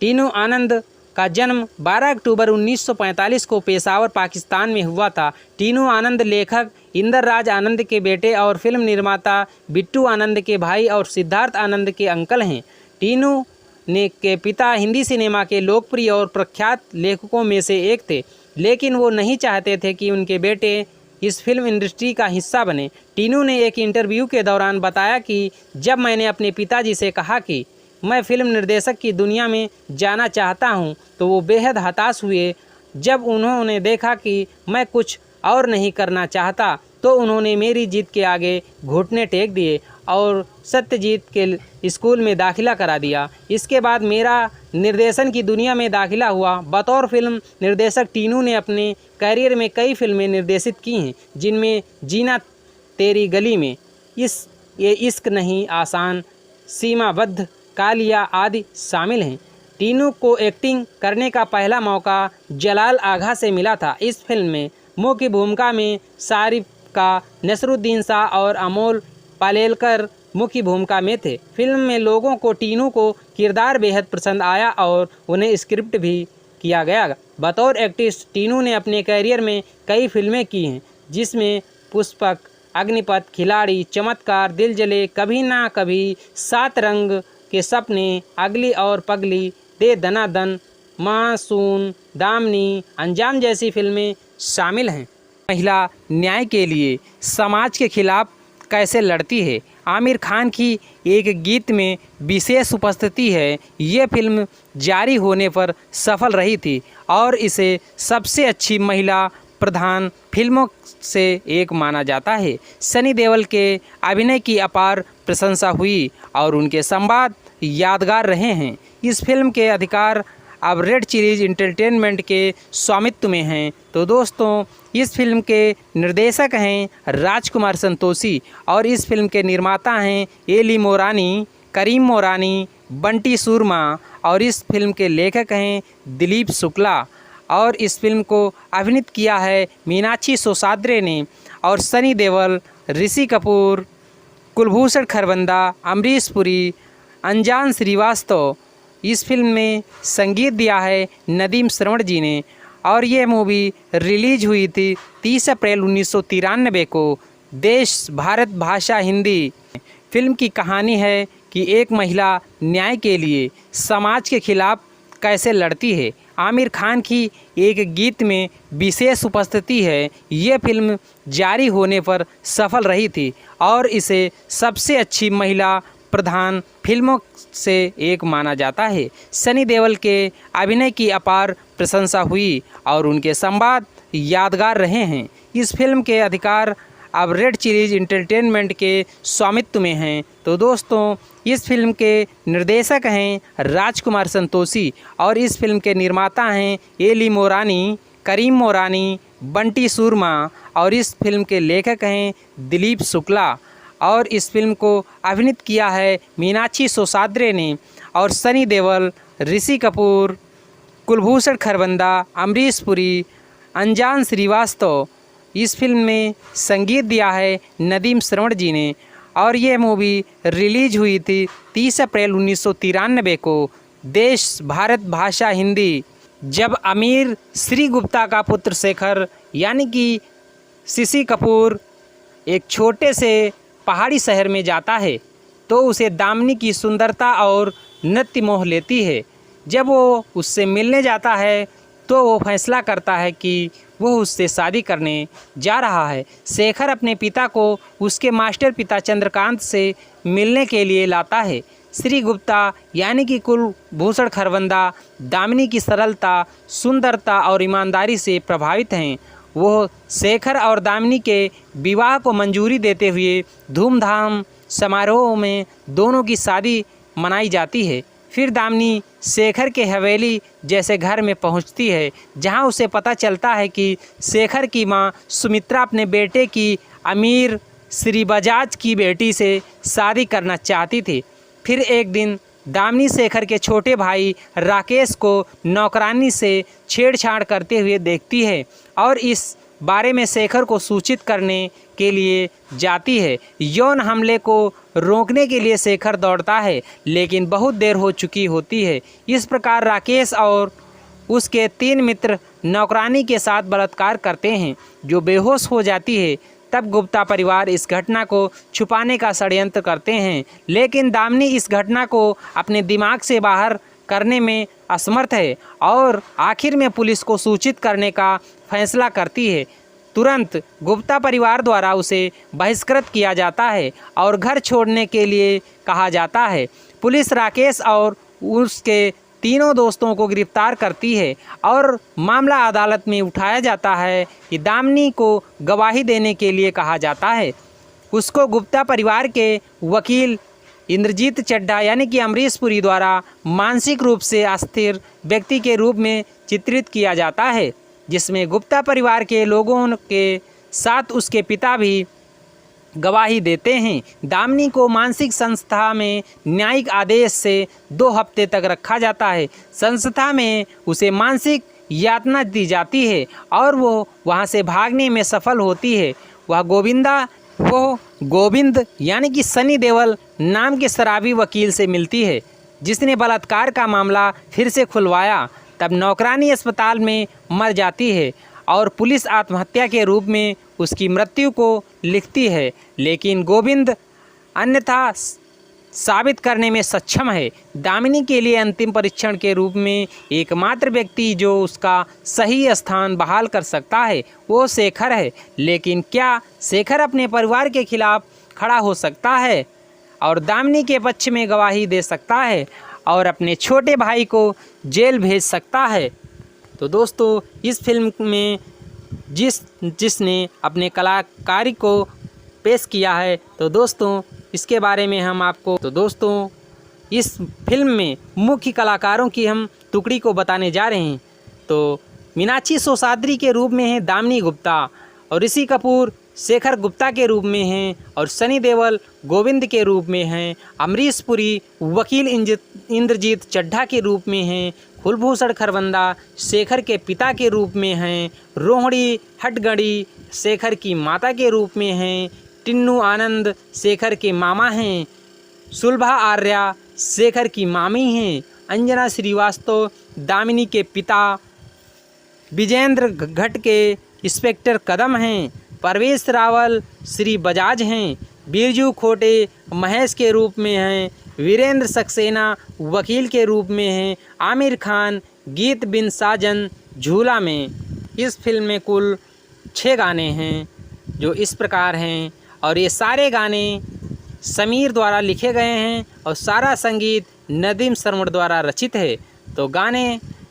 टीनू आनंद का जन्म 12 अक्टूबर 1945 को पेशावर, पाकिस्तान में हुआ था। टीनू आनंद लेखक इंदर राज आनंद के बेटे और फिल्म निर्माता बिट्टू आनंद के भाई और सिद्धार्थ आनंद के अंकल हैं। टीनू के पिता हिंदी सिनेमा के लोकप्रिय और प्रख्यात लेखकों में से एक थे, लेकिन वो नहीं चाहते थे कि उनके बेटे इस फिल्म इंडस्ट्री का हिस्सा बने। टीनू ने एक इंटरव्यू के दौरान बताया कि जब मैंने अपने पिताजी से कहा कि मैं फिल्म निर्देशक की दुनिया में जाना चाहता हूं, तो वो बेहद हताश हुए। जब उन्होंने देखा कि मैं कुछ और नहीं करना चाहता, तो उन्होंने मेरी जिद के आगे घुटने टेक दिए और सत्यजीत के स्कूल में दाखिला करा दिया। इसके बाद मेरा निर्देशन की दुनिया में दाखिला हुआ। बतौर फिल्म निर्देशक टीनू ने अपने करियर में कई फिल्में निर्देशित की हैं, जिनमें जीना तेरी गली में, ये इश्क नहीं आसान, सीमाबद्ध, कालिया आदि शामिल हैं। टीनू को एक्टिंग करने का पहला मौका जलाल आघा से मिला था। इस फिल्म में मुख्य भूमिका में शारिफ का, नसरुद्दीन शाह और अमोल पालेलकर मुख्य भूमिका में थे। फिल्म में लोगों को टीनू को किरदार बेहद पसंद आया और उन्हें स्क्रिप्ट भी किया गया। बतौर एक्ट्रेस टीनू ने अपने करियर में कई फिल्में की हैं, जिसमें पुष्पक, अग्निपथ, खिलाड़ी, चमत्कार, दिल जले, कभी ना कभी, सात रंग के सपने, अगली और पगली, दे दनादन, मासूम, दामनी, अंजाम जैसी फिल्में शामिल हैं। महिला न्याय के लिए समाज के खिलाफ कैसे लड़ती है, आमिर खान की एक गीत में विशेष उपस्थिति है। ये फिल्म जारी होने पर सफल रही थी और इसे सबसे अच्छी महिला प्रधान फिल्मों से एक माना जाता है। सनी देओल के अभिनय की अपार प्रशंसा हुई और उनके संवाद यादगार रहे हैं। इस फिल्म के अधिकार अब रेड चिलीज एंटरटेनमेंट के स्वामित्व में हैं। तो दोस्तों, इस फिल्म के निर्देशक हैं राजकुमार संतोषी और इस फिल्म के निर्माता हैं एली मोरानी, करीम मोरानी, बंटी सूरमा और इस फिल्म के लेखक हैं दिलीप शुक्ला और इस फिल्म को अभिनीत किया है मीनाक्षी सोसाद्रे ने और सनी देओल, ऋषि कपूर, कुलभूषण खरबंदा, अमरीश पुरी, अंजान श्रीवास्तव। इस फिल्म में संगीत दिया है नदीम श्रवण जी ने और ये मूवी रिलीज हुई थी 30 अप्रैल 1993 को। देश, भारत, भाषा हिंदी। फिल्म की कहानी है कि एक महिला न्याय के लिए समाज के खिलाफ कैसे लड़ती है। आमिर खान की एक गीत में विशेष उपस्थिति है। ये फिल्म जारी होने पर सफल रही थी और इसे सबसे अच्छी महिला प्रधान फिल्मों से एक माना जाता है। सनी देओल के अभिनय की अपार प्रशंसा हुई और उनके संवाद यादगार रहे हैं। इस फिल्म के अधिकार अब रेड चिलीज एंटरटेनमेंट के स्वामित्व में हैं। तो दोस्तों, इस फिल्म के निर्देशक हैं राजकुमार संतोषी और इस फिल्म के निर्माता हैं एली मोरानी, करीम मोरानी, बंटी सूरमा और इस फिल्म के लेखक हैं दिलीप शुक्ला और इस फिल्म को अभिनीत किया है मीनाक्षी सोसाद्रे ने और सनी देओल, ऋषि कपूर, कुलभूषण खरबंदा, अमरीश पुरी, अंजान श्रीवास्तव। इस फिल्म में संगीत दिया है नदीम श्रवण जी ने और ये मूवी रिलीज हुई थी 30 अप्रैल 1993 को। देश, भारत, भाषा हिंदी। जब अमीर श्री गुप्ता का पुत्र शेखर यानी कि ऋषि कपूर एक छोटे से पहाड़ी शहर में जाता है तो उसे दामिनी की सुंदरता और नृत्य मोह लेती है। जब वो उससे मिलने जाता है तो वो फैसला करता है कि वो उससे शादी करने जा रहा है। शेखर अपने पिता को उसके मास्टर पिता चंद्रकांत से मिलने के लिए लाता है। श्री गुप्ता यानी कि कुलभूषण खरबंदा दामिनी की सरलता, सुंदरता और ईमानदारी से प्रभावित हैं। वो शेखर और दामिनी के विवाह को मंजूरी देते हुए धूमधाम समारोह में दोनों की शादी मनाई जाती है। फिर दामिनी शेखर के हवेली जैसे घर में पहुंचती है, जहां उसे पता चलता है कि शेखर की मां सुमित्रा अपने बेटे की अमीर श्री बजाज की बेटी से शादी करना चाहती थी। फिर एक दिन दामिनी शेखर के छोटे भाई राकेश को नौकरानी से छेड़छाड़ करते हुए देखती है और इस बारे में शेखर को सूचित करने के लिए जाती है। यौन हमले को रोकने के लिए शेखर दौड़ता है, लेकिन बहुत देर हो चुकी होती है। इस प्रकार राकेश और उसके 3 मित्र नौकरानी के साथ बलात्कार करते हैं, जो बेहोश हो जाती है। तब गुप्ता परिवार इस घटना को छुपाने का षड्यंत्र करते हैं, लेकिन दामिनी इस घटना को अपने दिमाग से बाहर करने में असमर्थ है और आखिर में पुलिस को सूचित करने का फैसला करती है। तुरंत गुप्ता परिवार द्वारा उसे बहिष्कृत किया जाता है और घर छोड़ने के लिए कहा जाता है। पुलिस राकेश और उसके तीनों दोस्तों को गिरफ्तार करती है और मामला अदालत में उठाया जाता है कि दामिनी को गवाही देने के लिए कहा जाता है। उसको गुप्ता परिवार के वकील इंद्रजीत चड्ढा यानी कि अमरीश पुरी द्वारा मानसिक रूप से अस्थिर व्यक्ति के रूप में चित्रित किया जाता है, जिसमें गुप्ता परिवार के लोगों के साथ उसके पिता भी गवाही देते हैं। दामिनी को मानसिक संस्था में न्यायिक आदेश से 2 हफ्ते तक रखा जाता है। संस्था में उसे मानसिक यातना दी जाती है और वो वहाँ से भागने में सफल होती है। वो गोविंद यानी कि सनी देओल नाम के शराबी वकील से मिलती है, जिसने बलात्कार का मामला फिर से खुलवाया। तब नौकरानी अस्पताल में मर जाती है और पुलिस आत्महत्या के रूप में उसकी मृत्यु को लिखती है, लेकिन गोविंद अन्यथा साबित करने में सक्षम है। दामिनी के लिए अंतिम परीक्षण के रूप में एकमात्र व्यक्ति जो उसका सही स्थान बहाल कर सकता है वो शेखर है। लेकिन क्या शेखर अपने परिवार के खिलाफ खड़ा हो सकता है और दामिनी के पक्ष में गवाही दे सकता है और अपने छोटे भाई को जेल भेज सकता है? तो दोस्तों, इस फिल्म में जिसने अपने कलाकारी को पेश किया है, तो दोस्तों इसके बारे में हम आपको इस फिल्म में मुख्य कलाकारों की हम टुकड़ी को बताने जा रहे हैं। तो मीनाक्षी सोसाद्री के रूप में है दामिनी गुप्ता और ऋषि कपूर शेखर गुप्ता के रूप में हैं और सनी देओल गोविंद के रूप में हैं। अमरीश पुरी वकील इंद्रजीत चड्ढा के रूप में हैं। कुलभूषण खरबंदा शेखर के पिता के रूप में हैं। रोहिणी हटगड़ी शेखर की माता के रूप में हैं। टिन्नू आनंद शेखर के मामा हैं। सुलभा आर्या शेखर की मामी हैं। अंजना श्रीवास्तव दामिनी के पिता। विजेंद्र घट के इंस्पेक्टर कदम हैं। परवेश रावल श्री बजाज हैं। बिरजू खोटे महेश के रूप में हैं। वीरेंद्र सक्सेना वकील के रूप में हैं। आमिर खान गीत बिन साजन झूला में। इस फिल्म में कुल 6 गाने हैं जो इस प्रकार हैं और ये सारे गाने समीर द्वारा लिखे गए हैं और सारा संगीत नदीम सरवण द्वारा रचित है। तो गाने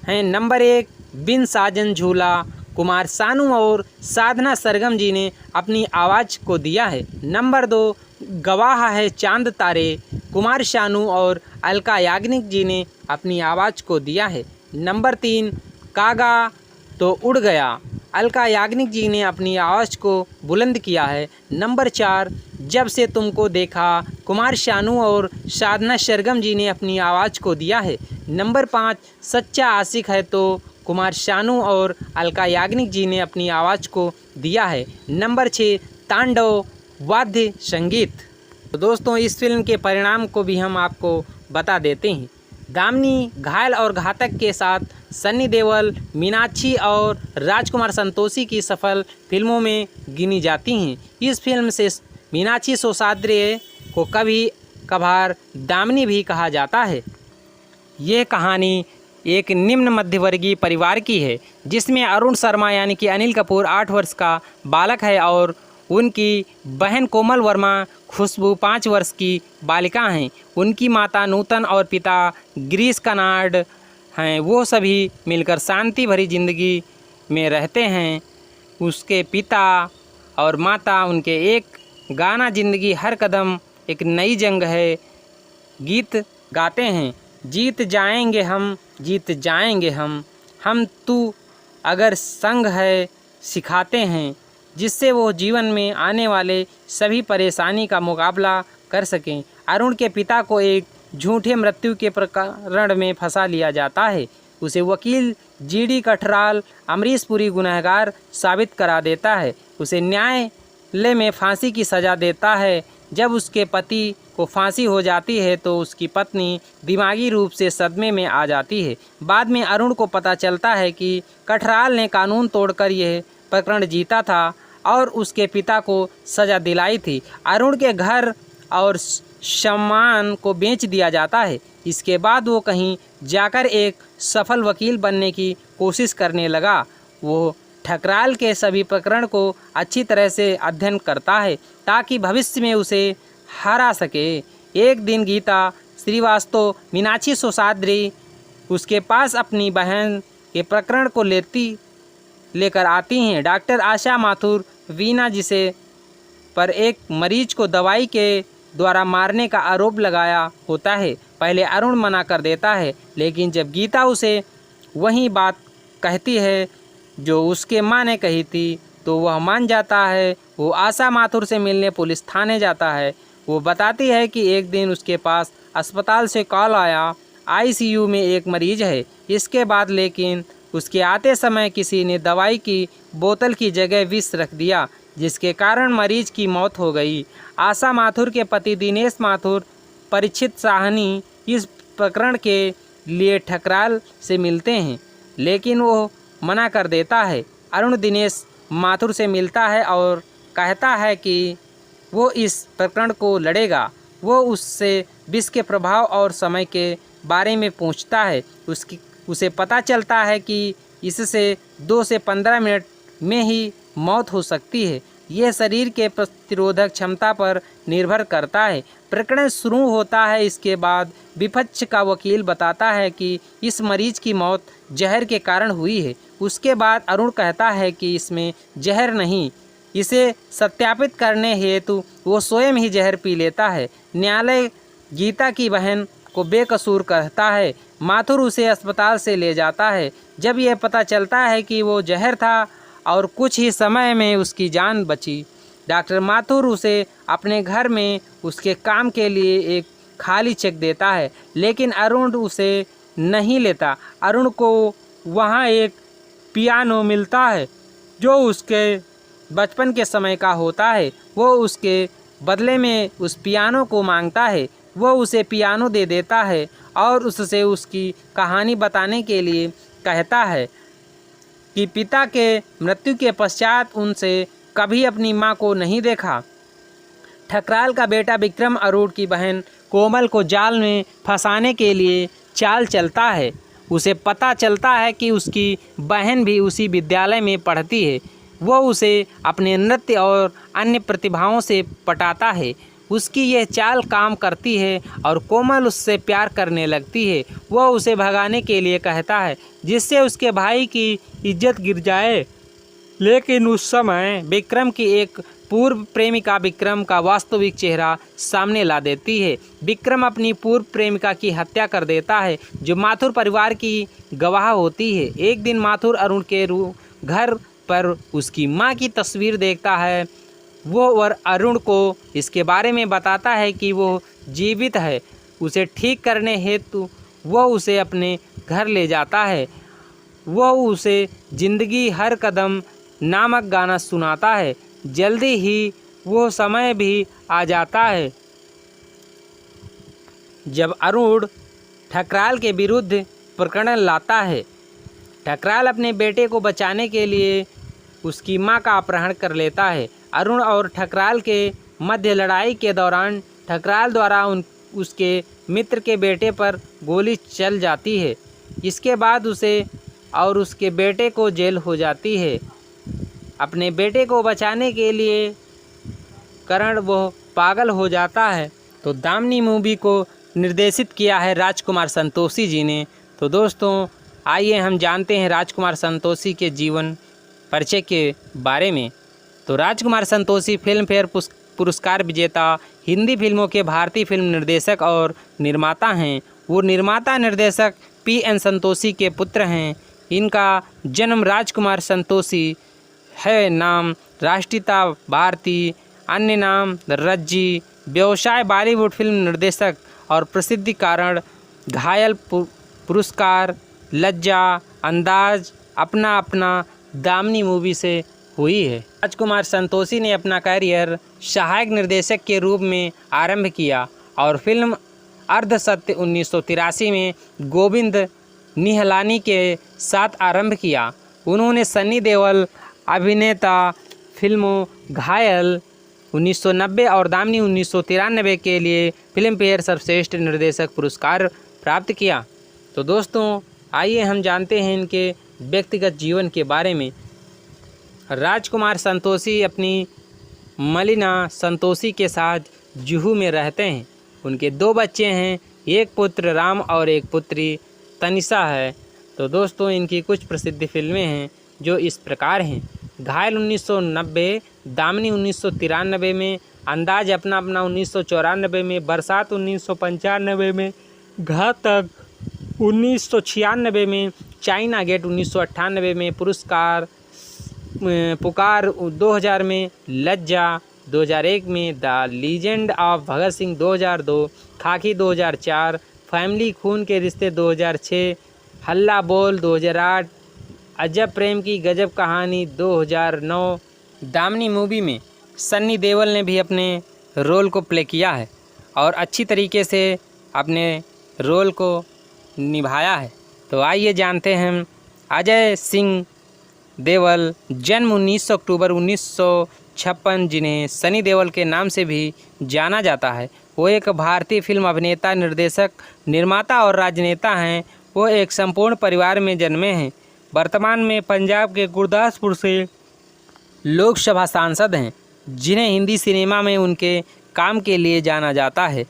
हैं नंबर 1 बिन साजन झूला, कुमार सानू और साधना सरगम जी ने अपनी आवाज़ को दिया है। नंबर 2 गवाह है चांद तारे, कुमार शानू और अलका याग्निक जी ने अपनी आवाज़ को दिया है। नंबर 3 कागा तो उड़ गया, अलका याग्निक जी ने अपनी आवाज़ को बुलंद किया है। नंबर 4 जब से तुमको देखा, कुमार शानू और साधना सरगम जी ने अपनी आवाज़ को दिया है। नंबर 5 सच्चा आशिक है तो कुमार शानू और अलका याग्निक जी ने अपनी आवाज़ को दिया है। नंबर 6 तांडव वाद्य संगीत। तो दोस्तों, इस फिल्म के परिणाम को भी हम आपको बता देते हैं। दामिनी घायल और घातक के साथ सनी देओल, मीनाक्षी और राजकुमार संतोषी की सफल फिल्मों में गिनी जाती हैं। इस फिल्म से मीनाक्षी सोसाद्रे को कभी कभार दामिनी भी कहा जाता है। ये कहानी एक निम्न मध्यवर्गीय परिवार की है जिसमें अरुण शर्मा यानी कि अनिल कपूर 8 वर्ष का बालक है और उनकी बहन कोमल वर्मा खुशबू 5 वर्ष की बालिका हैं। उनकी माता नूतन और पिता गिरीश कनाड हैं। वो सभी मिलकर शांति भरी जिंदगी में रहते हैं। उसके पिता और माता उनके एक गाना जिंदगी हर कदम एक नई जंग है गीत गाते हैं। जीत जाएंगे हम, जीत जाएंगे हम तू अगर संग है सिखाते हैं, जिससे वो जीवन में आने वाले सभी परेशानी का मुकाबला कर सकें। अरुण के पिता को एक झूठे मृत्यु के प्रकरण में फंसा लिया जाता है। उसे वकील जीडी कठराल अमरीश पुरी गुनहगार साबित करा देता है। उसे न्यायालय में फांसी की सज़ा देता है। जब उसके पति को फांसी हो जाती है तो उसकी पत्नी दिमागी रूप से सदमे में आ जाती है। बाद में अरुण को पता चलता है कि कठराल ने कानून तोड़कर यह प्रकरण जीता था और उसके पिता को सज़ा दिलाई थी। अरुण के घर और सामान को बेच दिया जाता है। इसके बाद वो कहीं जाकर एक सफल वकील बनने की कोशिश करने लगा। वो ठकराल के सभी प्रकरण को अच्छी तरह से अध्ययन करता है ताकि भविष्य में उसे हरा सके। एक दिन गीता श्रीवास्तव मीनाक्षी सोसाद्री उसके पास अपनी बहन के प्रकरण को लेकर आती हैं। डॉक्टर आशा माथुर वीना जिसे पर एक मरीज को दवाई के द्वारा मारने का आरोप लगाया होता है। पहले अरुण मना कर देता है, लेकिन जब गीता उसे वही बात कहती है जो उसके माँ ने कही थी तो वह मान जाता है। वो आशा माथुर से मिलने पुलिस थाने जाता है। वो बताती है कि एक दिन उसके पास अस्पताल से कॉल आया, आईसीयू में एक मरीज है। इसके बाद लेकिन उसके आते समय किसी ने दवाई की बोतल की जगह विष रख दिया, जिसके कारण मरीज की मौत हो गई। आशा माथुर के पति दिनेश माथुर परीक्षित साहनी इस प्रकरण के लिए ठकराल से मिलते हैं, लेकिन वो मना कर देता है। अरुण दिनेश माथुर से मिलता है और कहता है कि वो इस प्रकरण को लड़ेगा। वो उससे विष के प्रभाव और समय के बारे में पूछता है। उसे पता चलता है कि इससे 2 से 15 मिनट में ही मौत हो सकती है। यह शरीर के प्रतिरोधक क्षमता पर निर्भर करता है। प्रकरण शुरू होता है। इसके बाद विपक्ष का वकील बताता है कि इस मरीज की मौत जहर के कारण हुई है। उसके बाद अरुण कहता है कि इसमें जहर नहीं। इसे सत्यापित करने हेतु वो स्वयं ही जहर पी लेता है। न्यायालय गीता की बहन को बेकसूर कहता है। माथुर उसे अस्पताल से ले जाता है। जब यह पता चलता है कि वो जहर था और कुछ ही समय में उसकी जान बची, डॉक्टर माथुर उसे अपने घर में उसके काम के लिए एक खाली चेक देता है, लेकिन अरुण उसे नहीं लेता। अरुण को वहाँ एक पियानो मिलता है जो उसके बचपन के समय का होता है। वो उसके बदले में उस पियानो को मांगता है। वो उसे पियानो दे देता है और उससे उसकी कहानी बताने के लिए कहता है कि पिता के मृत्यु के पश्चात उनसे कभी अपनी मां को नहीं देखा। ठकराल का बेटा विक्रम अरुण की बहन कोमल को जाल में फंसाने के लिए चाल चलता है। उसे पता चलता है कि उसकी बहन भी उसी विद्यालय में पढ़ती है। वो उसे अपने नृत्य और अन्य प्रतिभाओं से पटाता है। उसकी यह चाल काम करती है और कोमल उससे प्यार करने लगती है। वह उसे भगाने के लिए कहता है जिससे उसके भाई की इज्जत गिर जाए, लेकिन उस समय विक्रम की एक पूर्व प्रेमिका विक्रम का वास्तविक चेहरा सामने ला देती है। विक्रम अपनी पूर्व प्रेमिका की हत्या कर देता है जो माथुर परिवार की गवाह होती है। एक दिन माथुर अरुण के घर पर उसकी मां की तस्वीर देखता है। वो और अरुण को इसके बारे में बताता है कि वो जीवित है। उसे ठीक करने हेतु वो उसे अपने घर ले जाता है। वो उसे जिंदगी हर कदम नामक गाना सुनाता है। जल्दी ही वो समय भी आ जाता है जब अरुण ठकराल के विरुद्ध प्रकरण लाता है। ठकराल अपने बेटे को बचाने के लिए उसकी मां का अपहरण कर लेता है। अरुण और ठकराल के मध्य लड़ाई के दौरान ठकराल द्वारा उसके मित्र के बेटे पर गोली चल जाती है। इसके बाद उसे और उसके बेटे को जेल हो जाती है। अपने बेटे को बचाने के लिए करण वो पागल हो जाता है। तो दामिनी मूवी को निर्देशित किया है राजकुमार संतोषी जी ने। तो दोस्तों आइए हम जानते हैं राजकुमार संतोषी के जीवन परिचय के बारे में। तो राजकुमार संतोषी फिल्म फेयर पुरस्कार विजेता हिंदी फिल्मों के भारतीय फिल्म निर्देशक और निर्माता हैं। वो निर्माता निर्देशक PN संतोषी के पुत्र हैं। इनका जन्म राजकुमार संतोषी है, नाम राष्ट्रीयता भारतीय, अन्य नाम रज्जी, व्यवसाय बॉलीवुड फिल्म निर्देशक और प्रसिद्धि कारण घायल पुरस्कार, लज्जा, अंदाज, अपना अपना, दामिनी मूवी से हुई है। राजकुमार संतोषी ने अपना करियर सहायक निर्देशक के रूप में आरंभ किया और फिल्म अर्धसत्य 1983 में गोविंद निहलानी के साथ आरंभ किया। उन्होंने सन्नी देओल अभिनेता फिल्मों घायल 1990 और दामिनी 1993 के लिए फिल्म फेयर सर्वश्रेष्ठ निर्देशक पुरस्कार प्राप्त किया। तो दोस्तों, आइए हम जानते हैं इनके व्यक्तिगत जीवन के बारे में। राजकुमार संतोषी अपनी मलिना संतोषी के साथ जुहू में रहते हैं। उनके 2 बच्चे हैं, एक पुत्र राम और एक पुत्री तनिषा है। तो दोस्तों, इनकी कुछ प्रसिद्ध फिल्में हैं जो इस प्रकार हैं। घायल 1990, दामिनी 1993 में, अंदाज अपना अपना 1994 में, बरसात 1995 में, घातक 1996 में, चाइना गेट 1998 में, पुकार 2000 में, लज्जा 2001 में, the legend of Bhagat Singh 2002, खाकी 2004, फैमिली खून के रिश्ते 2006, हल्ला बोल 2008, अजब प्रेम की गजब कहानी 2009। दामिनी मूवी में सन्नी देओल ने भी अपने रोल को प्ले किया है और अच्छी तरीके से अपने रोल को निभाया है। तो आइए जानते हैं अजय सिंह देओल, जन्म 19 अक्टूबर 1956, जिन्हें सनी देओल के नाम से भी जाना जाता है। वो एक भारतीय फिल्म अभिनेता, निर्देशक, निर्माता और राजनेता हैं। वो एक संपूर्ण परिवार में जन्मे हैं। वर्तमान में पंजाब के गुरदासपुर से लोकसभा सांसद हैं, जिन्हें हिंदी सिनेमा में उनके काम के लिए जाना जाता है।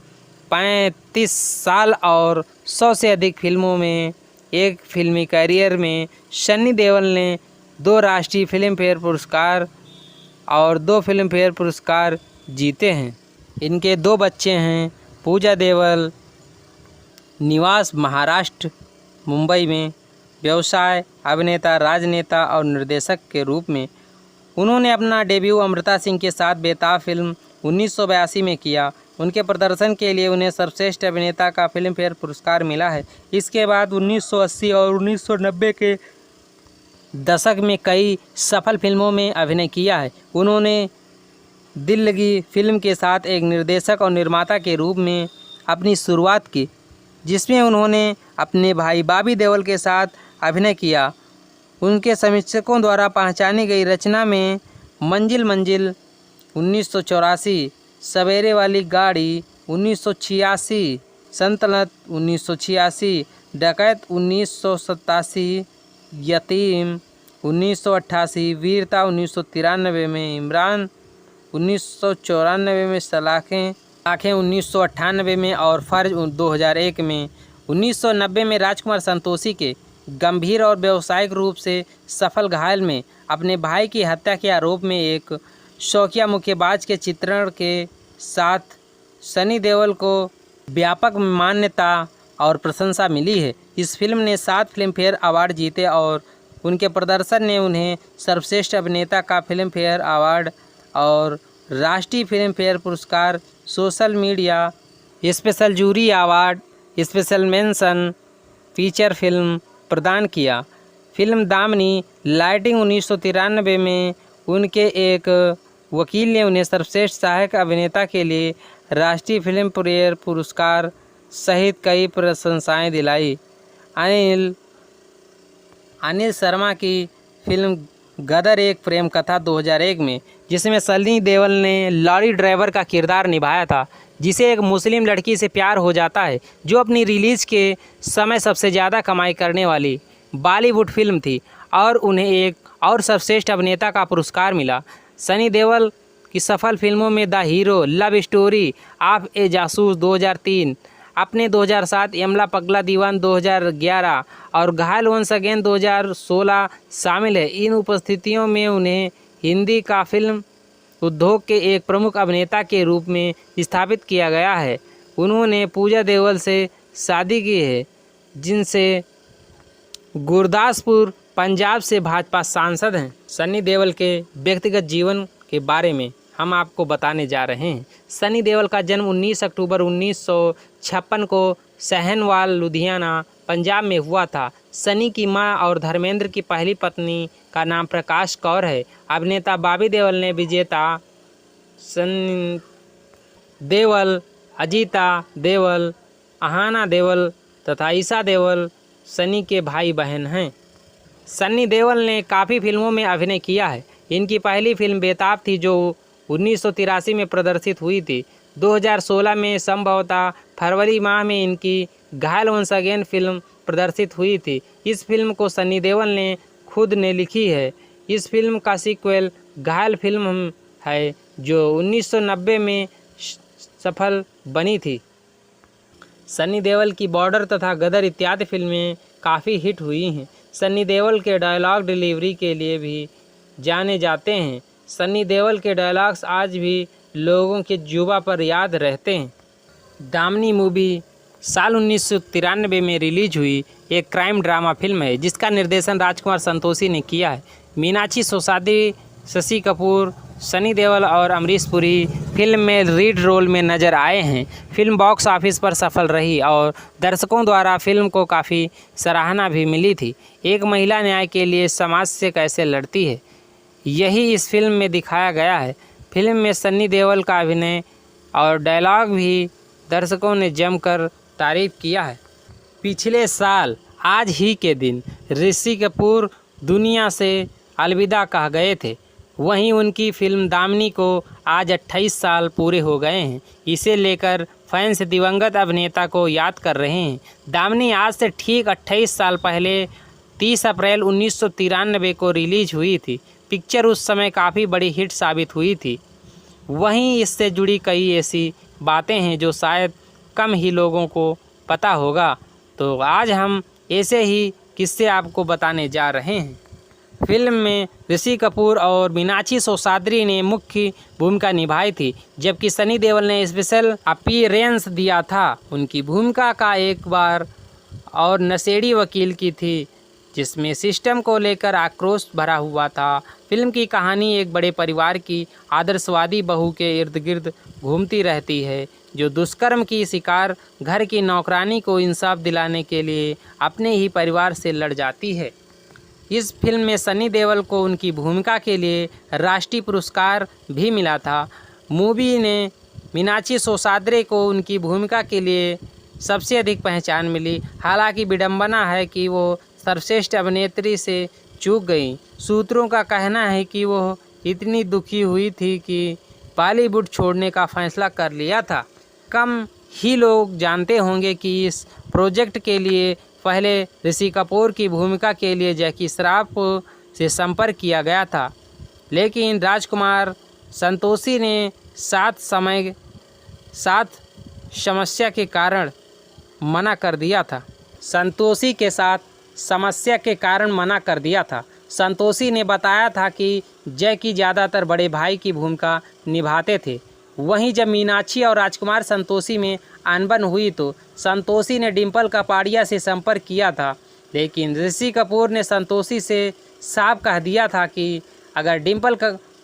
35 साल और 100 से अधिक फिल्मों में एक फिल्मी करियर में सन्नी देओल ने 2 राष्ट्रीय फिल्म फेयर पुरस्कार और 2 फिल्म फेयर पुरस्कार जीते हैं। इनके 2 बच्चे हैं, पूजा देओल, निवास महाराष्ट्र, मुंबई में, व्यवसाय, अभिनेता, राजनेता और निर्देशक के रूप में। उन्होंने अपना डेब्यू अमृता सिंह के साथ बेताब फिल्म 1982 में किया। उनके प्रदर्शन के लिए उन्हें सर्वश्रेष्ठ अभिनेता का फिल्म फेयर पुरस्कार मिला है। इसके बाद 1980 और 1990 के दशक में कई सफल फिल्मों में अभिनय किया है। उन्होंने दिल लगी फिल्म के साथ एक निर्देशक और निर्माता के रूप में अपनी शुरुआत की, जिसमें उन्होंने अपने भाई बॉबी देओल के साथ अभिनय किया। उनके समीक्षकों द्वारा पहचानी गई रचना में मंजिल मंजिल 1984, सवेरे वाली गाड़ी 1986, संतलत 1986, डकैत 1987, यतीम 1988, वीरता 1993 में, इमरान 1994 में, सलाखें 1998 में और फर्ज 2001 में। 1990 में राजकुमार संतोषी के गंभीर और व्यावसायिक रूप से सफल घायल में अपने भाई की हत्या के आरोप में एक शौकिया मुक्केबाज के चित्रण के साथ सनी देओल को व्यापक मान्यता और प्रशंसा मिली है। इस फिल्म ने 7 फिल्म फेयर अवार्ड जीते और उनके प्रदर्शन ने उन्हें सर्वश्रेष्ठ अभिनेता का फिल्म फेयर अवार्ड और राष्ट्रीय फिल्म फेयर पुरस्कार, social media special jury award, special mention feature film प्रदान किया। फिल्म दामिनी लाइटिंग 1993 में उनके एक वकील ने उन्हें सर्वश्रेष्ठ सहायक अभिनेता के लिए राष्ट्रीय फिल्म फेयर पुरस्कार सहित कई प्रशंसाएं दिलाई। अनिल शर्मा की फिल्म गदर एक प्रेम कथा 2001 में, जिसमें सनी देओल ने लॉरी ड्राइवर का किरदार निभाया था, जिसे एक मुस्लिम लड़की से प्यार हो जाता है, जो अपनी रिलीज़ के समय सबसे ज़्यादा कमाई करने वाली बॉलीवुड फिल्म थी और उन्हें एक और सर्वश्रेष्ठ अभिनेता का पुरस्कार मिला। सनी देओल की सफल फिल्मों में the hero, love story of a जासूस 2003, अपने 2007, यमला पगला दीवान 2011 और घायल वंस अगेन 2016 शामिल है। इन उपस्थितियों में उन्हें हिंदी का फिल्म उद्योग के एक प्रमुख अभिनेता के रूप में स्थापित किया गया है। उन्होंने पूजा देओल से शादी की है, जिनसे गुरदासपुर पंजाब से भाजपा सांसद हैं। सनी देओल के व्यक्तिगत जीवन के बारे में हम आपको बताने जा रहे हैं। सनी देओल का जन्म 19 अक्टूबर 1956 को सहनवाल, लुधियाना, पंजाब में हुआ था। सनी की मां और धर्मेंद्र की पहली पत्नी का नाम प्रकाश कौर है। अभिनेता बॉबी देओल ने विजेता सनी देओल, अजीता देओल, अहाना देओल तथा ईशा देओल सनी के भाई बहन हैं। सनी देओल ने काफ़ी फिल्मों में अभिनय किया है। इनकी पहली फिल्म बेताब थी जो 1983 में प्रदर्शित हुई थी। 2016 में संभवतः फरवरी माह में इनकी घायल वंस अगेन फिल्म प्रदर्शित हुई थी। इस फिल्म को सनी देओल ने खुद ने लिखी है। इस फिल्म का सीक्वल घायल फिल्म है जो 1990 में सफल बनी थी। सनी देओल की बॉर्डर तथा गदर इत्यादि फिल्में काफ़ी हिट हुई हैं। सनी देओल के डायलॉग डिलीवरी के लिए भी जाने जाते हैं। सनी देओल के डायलॉग्स आज भी लोगों के जुबां पर याद रहते हैं। दामिनी मूवी साल 1993 में रिलीज हुई एक क्राइम ड्रामा फिल्म है जिसका निर्देशन राजकुमार संतोषी ने किया है। मीनाक्षी सोसादी, शशि कपूर, सनी देओल और अमरीश पुरी फिल्म में लीड रोल में नजर आए हैं। फिल्म बॉक्स ऑफिस पर सफल रही और दर्शकों द्वारा फिल्म को काफ़ी सराहना भी मिली थी। एक महिला न्याय के लिए समाज से कैसे लड़ती है, यही इस फिल्म में दिखाया गया है। फिल्म में सनी देओल का अभिनय और डायलॉग भी दर्शकों ने जमकर तारीफ किया है। पिछले साल आज ही के दिन ऋषि कपूर दुनिया से अलविदा कह गए थे। वहीं उनकी फिल्म दामिनी को आज 28 साल पूरे हो गए हैं। इसे लेकर फैंस दिवंगत अभिनेता को याद कर रहे हैं। दामिनी आज से ठीक 28 साल पहले 30 अप्रैल 1993 को रिलीज हुई थी। पिक्चर उस समय काफ़ी बड़ी हिट साबित हुई थी। वहीं इससे जुड़ी कई ऐसी बातें हैं जो शायद कम ही लोगों को पता होगा, तो आज हम ऐसे ही किस्से आपको बताने जा रहे हैं। फिल्म में ऋषि कपूर और मीनाक्षी सोसाद्री ने मुख्य भूमिका निभाई थी, जबकि सनी देओल ने स्पेशल अपीयरेंस दिया था। उनकी भूमिका का एक बार और नशेड़ी वकील की थी, जिसमें सिस्टम को लेकर आक्रोश भरा हुआ था। फिल्म की कहानी एक बड़े परिवार की आदर्शवादी बहू के इर्द गिर्द घूमती रहती है, जो दुष्कर्म की शिकार घर की नौकरानी को इंसाफ दिलाने के लिए अपने ही परिवार से लड़ जाती है। इस फिल्म में सनी देओल को उनकी भूमिका के लिए राष्ट्रीय पुरस्कार भी मिला था। मूवी ने मीनाक्षी सोसाद्रे को उनकी भूमिका के लिए सबसे अधिक पहचान मिली। हालांकि विडंबना है कि वो सर्वश्रेष्ठ अभिनेत्री से चूक गई। सूत्रों का कहना है कि वो इतनी दुखी हुई थी कि बॉलीवुड छोड़ने का फैसला कर लिया था। कम ही लोग जानते होंगे कि इस प्रोजेक्ट के लिए पहले ऋषि कपूर की भूमिका के लिए जैकी श्रॉफ से संपर्क किया गया था, लेकिन राजकुमार संतोषी ने साथ समस्या के कारण मना कर दिया था। संतोषी ने बताया था कि जैकी ज़्यादातर बड़े भाई की भूमिका निभाते थे। वहीं जब मीनाक्षी और राजकुमार संतोषी में अनबन हुई तो संतोषी ने डिम्पल कपाड़िया से संपर्क किया था, लेकिन ऋषि कपूर ने संतोषी से साफ कह दिया था कि अगर डिम्पल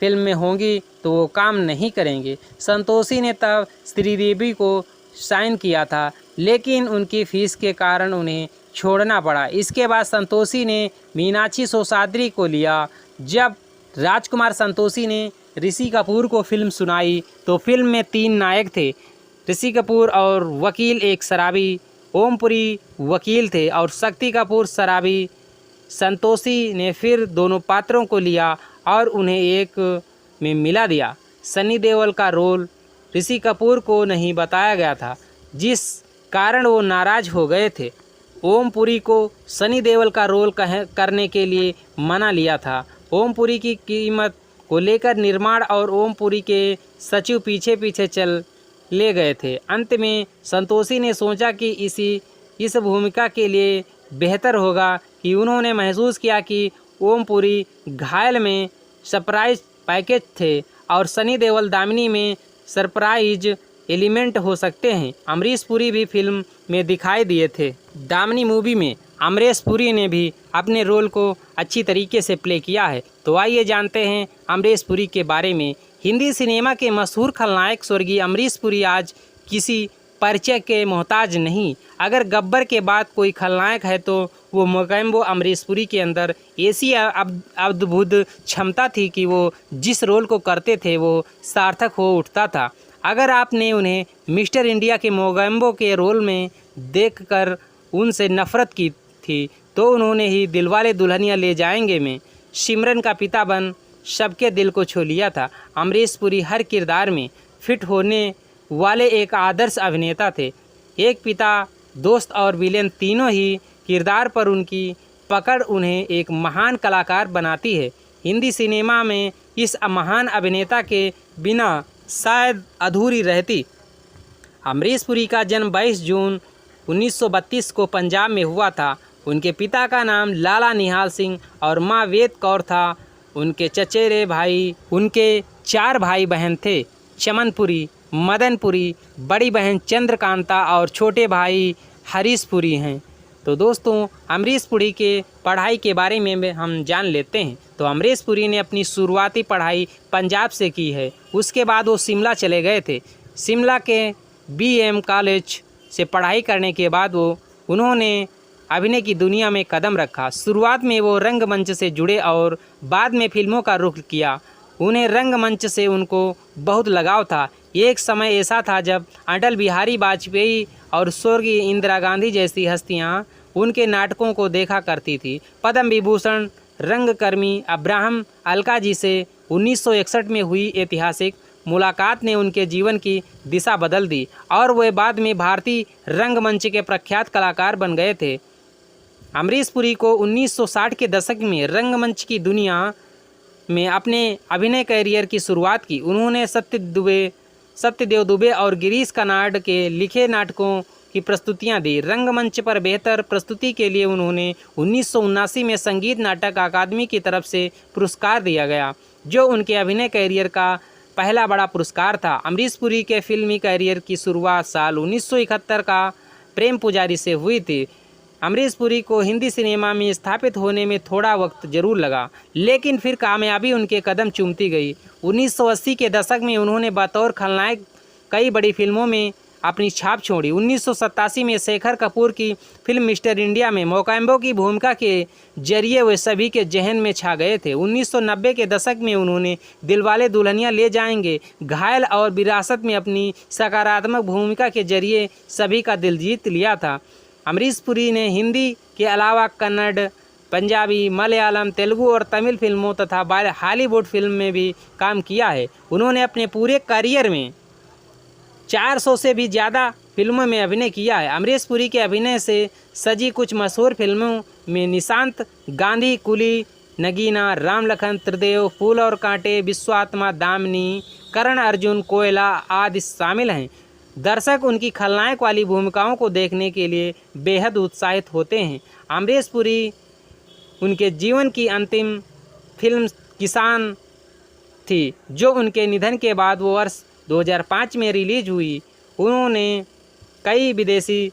फिल्म में होंगी तो वो काम नहीं करेंगे। संतोषी ने तब श्रीदेवी को साइन किया था, लेकिन उनकी फीस के कारण उन्हें छोड़ना पड़ा। इसके बाद संतोषी ने मीनाक्षी सोसाद्री को लिया। जब राजकुमार संतोषी ने ऋषि कपूर को फिल्म सुनाई तो फिल्म में 3 नायक थे, ऋषि कपूर और वकील एक शराबी ओमपुरी वकील थे और शक्ति कपूर शराबी। संतोषी ने फिर दोनों पात्रों को लिया और उन्हें एक में मिला दिया। सनी देओल का रोल ऋषि कपूर को नहीं बताया गया था, जिस कारण वो नाराज़ हो गए थे। ओमपुरी को सनी देओल का रोल करने के लिए मना लिया था। ओमपुरी की कीमत को लेकर निर्माण और ओमपुरी के सचिव पीछे पीछे चल ले गए थे। अंत में संतोषी ने सोचा कि इस भूमिका के लिए बेहतर होगा कि उन्होंने महसूस किया कि ओमपुरी घायल में सरप्राइज पैकेज थे और सनी देओल दामिनी में सरप्राइज एलिमेंट हो सकते हैं। अमरीश पुरी भी फिल्म में दिखाई दिए थे। दामिनी मूवी में अमरीश पुरी ने भी अपने रोल को अच्छी तरीके से प्ले किया है। तो आइए जानते हैं अमरीश पुरी के बारे में। हिंदी सिनेमा के मशहूर खलनायक स्वर्गीय अमरीश पुरी आज किसी परिचय के मोहताज नहीं। अगर गब्बर के बाद कोई खलनायक है तो वो मोगैम्बो अमरीश पुरी के अंदर ऐसी अद्भुत क्षमता थी कि वो जिस रोल को करते थे वो सार्थक हो उठता था। अगर आपने उन्हें मिस्टर इंडिया के मोगैम्बो के रोल में देखकर उनसे नफरत की थी तो उन्होंने ही दिलवाले दुल्हनिया ले जाएंगे में सिमरन का पिता बन सबके दिल को छू लिया था। अमरीश पुरी हर किरदार में फिट होने वाले एक आदर्श अभिनेता थे। एक पिता, दोस्त और विलेन तीनों ही किरदार पर उनकी पकड़ उन्हें एक महान कलाकार बनाती है। हिंदी सिनेमा में इस महान अभिनेता के बिना शायद अधूरी रहती। अमरीश पुरी का जन्म 22 जून 1932 को पंजाब में हुआ था। उनके पिता का नाम लाला निहाल सिंह और माँ वेद कौर था। उनके चचेरे भाई, उनके 4 भाई बहन थे, चमनपुरी, मदनपुरी, बड़ी बहन चंद्रकांता और छोटे भाई हरीश पुरी हैं। तो दोस्तों, अमरीश पुरी के पढ़ाई के बारे में हम जान लेते हैं। तो अमरीश पुरी ने अपनी शुरुआती पढ़ाई पंजाब से की है। उसके बाद वो शिमला चले गए थे। शिमला के BM कॉलेज से पढ़ाई करने के बाद उन्होंने अभिनय की दुनिया में कदम रखा। शुरुआत में वो रंगमंच से जुड़े और बाद में फिल्मों का रुख किया। उन्हें रंगमंच से उनको बहुत लगाव था। एक समय ऐसा था जब अटल बिहारी वाजपेयी और स्वर्गीय इंदिरा गांधी जैसी हस्तियां उनके नाटकों को देखा करती थी। पद्म विभूषण रंगकर्मी अब्राहम अलका जी से 1961 में हुई ऐतिहासिक मुलाकात ने उनके जीवन की दिशा बदल दी और वे बाद में भारतीय रंगमंच के प्रख्यात कलाकार बन गए थे। अमरीश पुरी को 1960 के दशक में रंगमंच की दुनिया में अपने अभिनय करियर की शुरुआत की। उन्होंने सत्यदेव दुबे और गिरीश कर्नाड के लिखे नाटकों की प्रस्तुतियां दी। रंगमंच पर बेहतर प्रस्तुति के लिए उन्होंने 1979 में संगीत नाटक अकादमी की तरफ से पुरस्कार दिया गया, जो उनके अभिनय करियर का पहला बड़ा पुरस्कार था। अमरीश पुरी के फिल्मी करियर की शुरुआत साल 1971 का प्रेम पुजारी से हुई थी। अमरीश पुरी को हिंदी सिनेमा में स्थापित होने में थोड़ा वक्त जरूर लगा, लेकिन फिर कामयाबी उनके कदम चूमती गई। 1980 के दशक में उन्होंने बतौर खलनायक कई बड़ी फिल्मों में अपनी छाप छोड़ी। 1987 में शेखर कपूर की फिल्म मिस्टर इंडिया में मोगैम्बो की भूमिका के जरिए वे सभी के जहन में छा गए थे। 1990 के दशक में उन्होंने दिलवाले दुल्हनिया ले जाएंगे, घायल और विरासत में अपनी सकारात्मक भूमिका के जरिए सभी का दिल जीत लिया था। अमरीश पुरी ने हिंदी के अलावा कन्नड़, पंजाबी, मलयालम, तेलुगु और तमिल फिल्मों तथा हॉलीवुड फिल्म में भी काम किया है। उन्होंने अपने पूरे करियर में 400 से भी ज़्यादा फिल्मों में अभिनय किया है। अमरीश पुरी के अभिनय से सजी कुछ मशहूर फिल्मों में निशांत, गांधी, कुली, नगीना, राम लखन, त्रिदेव, फूल और कांटे, विश्वात्मा, दामिनी, करण अर्जुन, कोयला आदि शामिल हैं। दर्शक उनकी खलनायक वाली भूमिकाओं को देखने के लिए बेहद उत्साहित होते हैं। अमरीश पुरी उनके जीवन की अंतिम फिल्म किसान थी, जो उनके निधन के बाद वो वर्ष 2005 में रिलीज हुई। उन्होंने कई विदेशी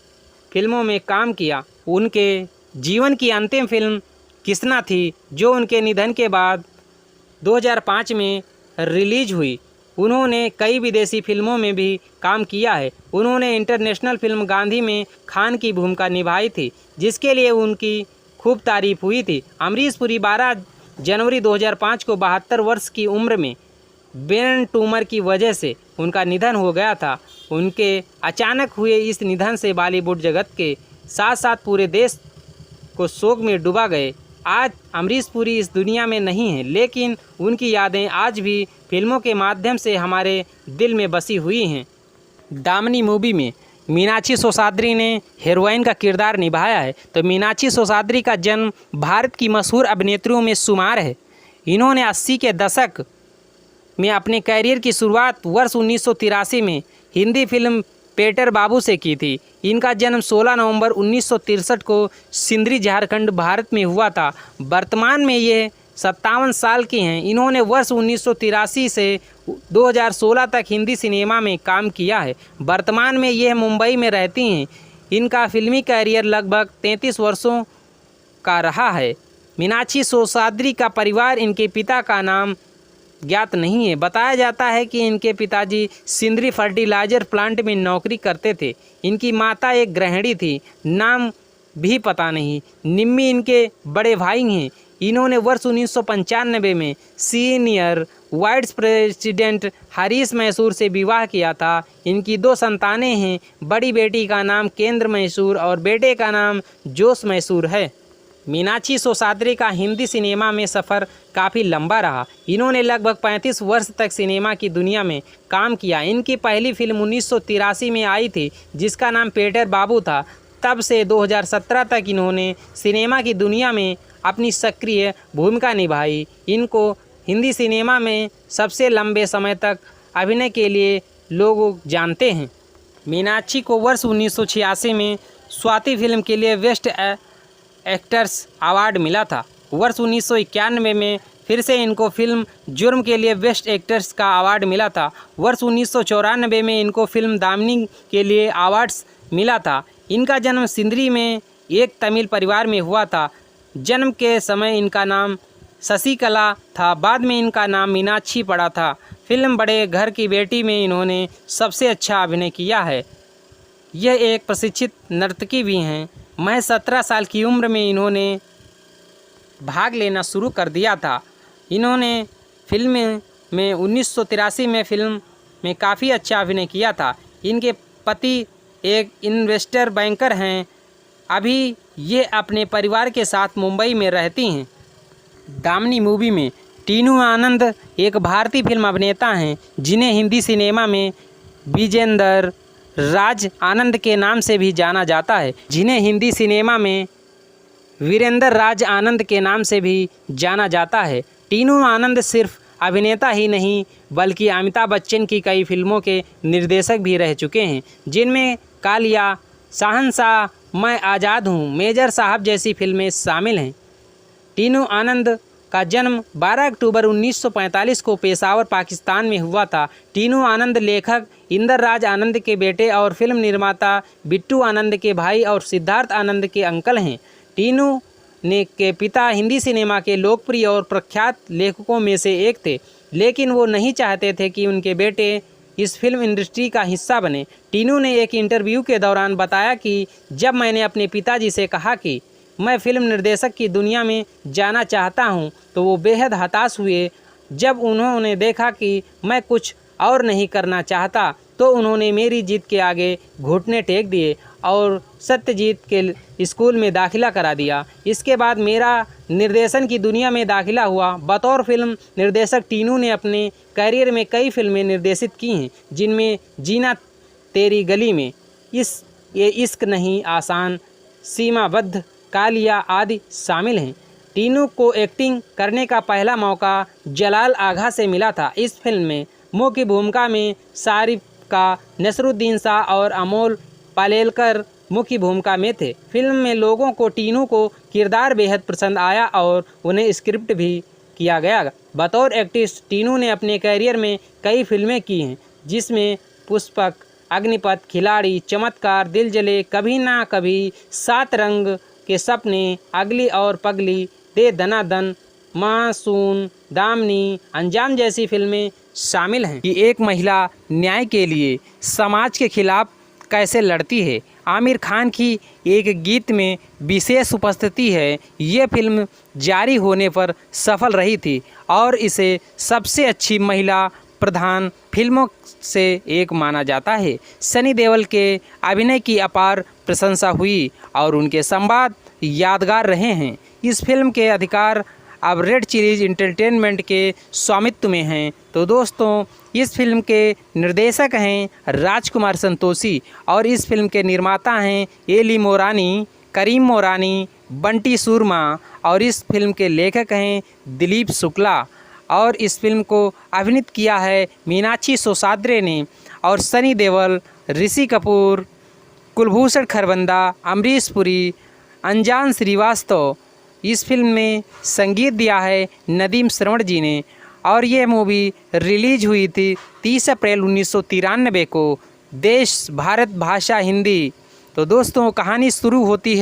फिल्मों में काम किया। उनके जीवन की अंतिम फिल्म किसना थी, जो उनके निधन के बाद 2005 में रिलीज हुई। उन्होंने कई विदेशी फिल्मों में भी काम किया है। उन्होंने इंटरनेशनल फिल्म गांधी में खान की भूमिका निभाई थी, जिसके लिए उनकी खूब तारीफ हुई थी। अमरीश पुरी 12 जनवरी 2005 को 72 वर्ष की उम्र में ब्रेन ट्यूमर की वजह से उनका निधन हो गया था। उनके अचानक हुए इस निधन से बॉलीवुड जगत के साथ साथ पूरे देश को शोक में डूबा गए। आज अमरीश पुरी इस दुनिया में नहीं हैं, लेकिन उनकी यादें आज भी फिल्मों के माध्यम से हमारे दिल में बसी हुई हैं। दामिनी मूवी में मीनाक्षी सोसाद्री ने हीरोइन का किरदार निभाया है। तो मीनाक्षी सोसाद्री का जन्म भारत की मशहूर अभिनेत्रियों में शुमार है। इन्होंने 80 के दशक में अपने कैरियर की शुरुआत वर्ष 1983 में हिंदी फिल्म पेटर बाबू से की थी। इनका जन्म 16 नवंबर 1963 को सिंदरी, झारखंड, भारत में हुआ था। वर्तमान में ये 57 साल की हैं। इन्होंने वर्ष 1983 से 2016 तक हिंदी सिनेमा में काम किया है। वर्तमान में यह मुंबई में रहती हैं। इनका फिल्मी कैरियर लगभग 33 वर्षों का रहा है। मीनाक्षी सोसाद्री का परिवार इनके पिता का नाम ज्ञात नहीं है। बताया जाता है कि इनके पिताजी सिंदरी फर्टिलाइजर प्लांट में नौकरी करते थे। इनकी माता एक गृहिणी थी, नाम भी पता नहीं। निम्मी इनके बड़े भाई हैं। इन्होंने वर्ष 1995 में senior vice president Harish Mysore से विवाह किया था। इनकी 2 संतानें हैं। बड़ी बेटी का नाम केंद्र मैसूर और बेटे का नाम जोश मैसूर है। मीनाक्षी सोसाद्रे का हिंदी सिनेमा में सफ़र काफ़ी लंबा रहा। इन्होंने लगभग 35 वर्ष तक सिनेमा की दुनिया में काम किया। इनकी पहली फिल्म 1983 में आई थी जिसका नाम पेटर बाबू था। तब से 2017 तक इन्होंने सिनेमा की दुनिया में अपनी सक्रिय भूमिका निभाई। इनको हिंदी सिनेमा में सबसे लंबे समय तक अभिनय के लिए लोग जानते हैं। मीनाक्षी को वर्ष 1986 में स्वाति फिल्म के लिए बेस्ट एक्टर्स अवार्ड मिला था। वर्ष 1991 में फिर से इनको फिल्म जुर्म के लिए बेस्ट एक्टर्स का अवार्ड मिला था। वर्ष 1994 में इनको फिल्म दामिनी के लिए अवार्ड्स मिला था। इनका जन्म सिंदरी में एक तमिल परिवार में हुआ था। जन्म के समय इनका नाम शशिकला था, बाद में इनका नाम मीनाक्षी पड़ा था। फिल्म बड़े घर की बेटी में इन्होंने सबसे अच्छा अभिनय किया है। यह एक प्रशिक्षित नर्तकी भी हैं। महज 17 साल की उम्र में इन्होंने भाग लेना शुरू कर दिया था। इन्होंने फिल्म में 1983 में फिल्म में काफ़ी अच्छा अभिनय किया था। इनके पति एक इन्वेस्टर बैंकर हैं। अभी ये अपने परिवार के साथ मुंबई में रहती हैं। दामिनी मूवी में टीनू आनंद एक भारतीय फिल्म अभिनेता हैं जिन्हें हिंदी सिनेमा में विजेंद्र राज आनंद के नाम से भी जाना जाता है। जिन्हें हिंदी सिनेमा में वीरेंद्र राज आनंद के नाम से भी जाना जाता है। टीनू आनंद सिर्फ अभिनेता ही नहीं बल्कि अमिताभ बच्चन की कई फिल्मों के निर्देशक भी रह चुके हैं, जिनमें कालिया, शहंशाह, मैं आज़ाद हूँ, मेजर साहब जैसी फिल्में शामिल हैं। टीनू आनंद का जन्म 12 अक्टूबर 1945 को पेशावर, पाकिस्तान में हुआ था। टीनू आनंद लेखक इंदर राज आनंद के बेटे और फिल्म निर्माता बिट्टू आनंद के भाई और सिद्धार्थ आनंद के अंकल हैं। टीनू ने के पिता हिंदी सिनेमा के लोकप्रिय और प्रख्यात लेखकों में से एक थे, लेकिन वो नहीं चाहते थे कि उनके बेटे इस फिल्म इंडस्ट्री का हिस्सा बने। टीनू ने एक इंटरव्यू के दौरान बताया कि जब मैंने अपने पिताजी से कहा कि मैं फिल्म निर्देशक की दुनिया में जाना चाहता हूं, तो वो बेहद हताश हुए। जब उन्होंने देखा कि मैं कुछ और नहीं करना चाहता तो उन्होंने मेरी जिद के आगे घुटने टेक दिए और सत्यजीत के स्कूल में दाखिला करा दिया। इसके बाद मेरा निर्देशन की दुनिया में दाखिला हुआ। बतौर फिल्म निर्देशक टीनू ने अपने करियर में कई फिल्में निर्देशित की हैं, जिनमें जीना तेरी गली में, ये इश्क नहीं आसान, सीमाबद्ध, कालिया आदि शामिल हैं। टीनू को एक्टिंग करने का पहला मौका जलाल आघा से मिला था। इस फिल्म में मुख्य भूमिका में शारिफ का नसरुद्दीन शाह और अमोल पालेलकर मुख्य भूमिका में थे। फिल्म में लोगों को टीनू को किरदार बेहद पसंद आया और उन्हें स्क्रिप्ट भी किया गया। बतौर एक्ट्रेस टीनू ने अपने करियर में कई फिल्में की हैं, जिसमें पुष्पक, अग्निपथ, खिलाड़ी, चमत्कार, दिल जले, कभी ना कभी, 7 रंग के सपने, अगली और पगली, दे दनादन, मासूम, दामिनी, अंजाम जैसी फिल्में शामिल हैं। कि एक महिला न्याय के लिए समाज के खिलाफ कैसे लड़ती है। आमिर खान की एक गीत में विशेष उपस्थिति है। ये फिल्म जारी होने पर सफल रही थी और इसे सबसे अच्छी महिला प्रधान फिल्मों से एक माना जाता है। सनी देओल के अभिनय की अपार प्रशंसा हुई और उनके संवाद यादगार रहे हैं। इस फिल्म के अधिकार अब रेड चिलीज एंटरटेनमेंट के स्वामित्व में हैं। तो दोस्तों, इस फिल्म के निर्देशक हैं राजकुमार संतोषी और इस फिल्म के निर्माता हैं एली मोरानी, करीम मोरानी, बंटी सूरमा और इस फिल्म के लेखक हैं दिलीप शुक्ला। और इस फिल्म को अभिनीत किया है मीनाक्षी सोसाद्रे ने और सनी देओल, ऋषि कपूर, कुलभूषण खरबंदा, अमरीश पुरी, अनजान श्रीवास्तव। इस फिल्म में संगीत दिया है नदीम श्रवण जी ने और ये मूवी रिलीज हुई थी 30 अप्रैल 1993 को। देश भारत भाषा हिंदी। तो दोस्तों, कहानी शुरू होती है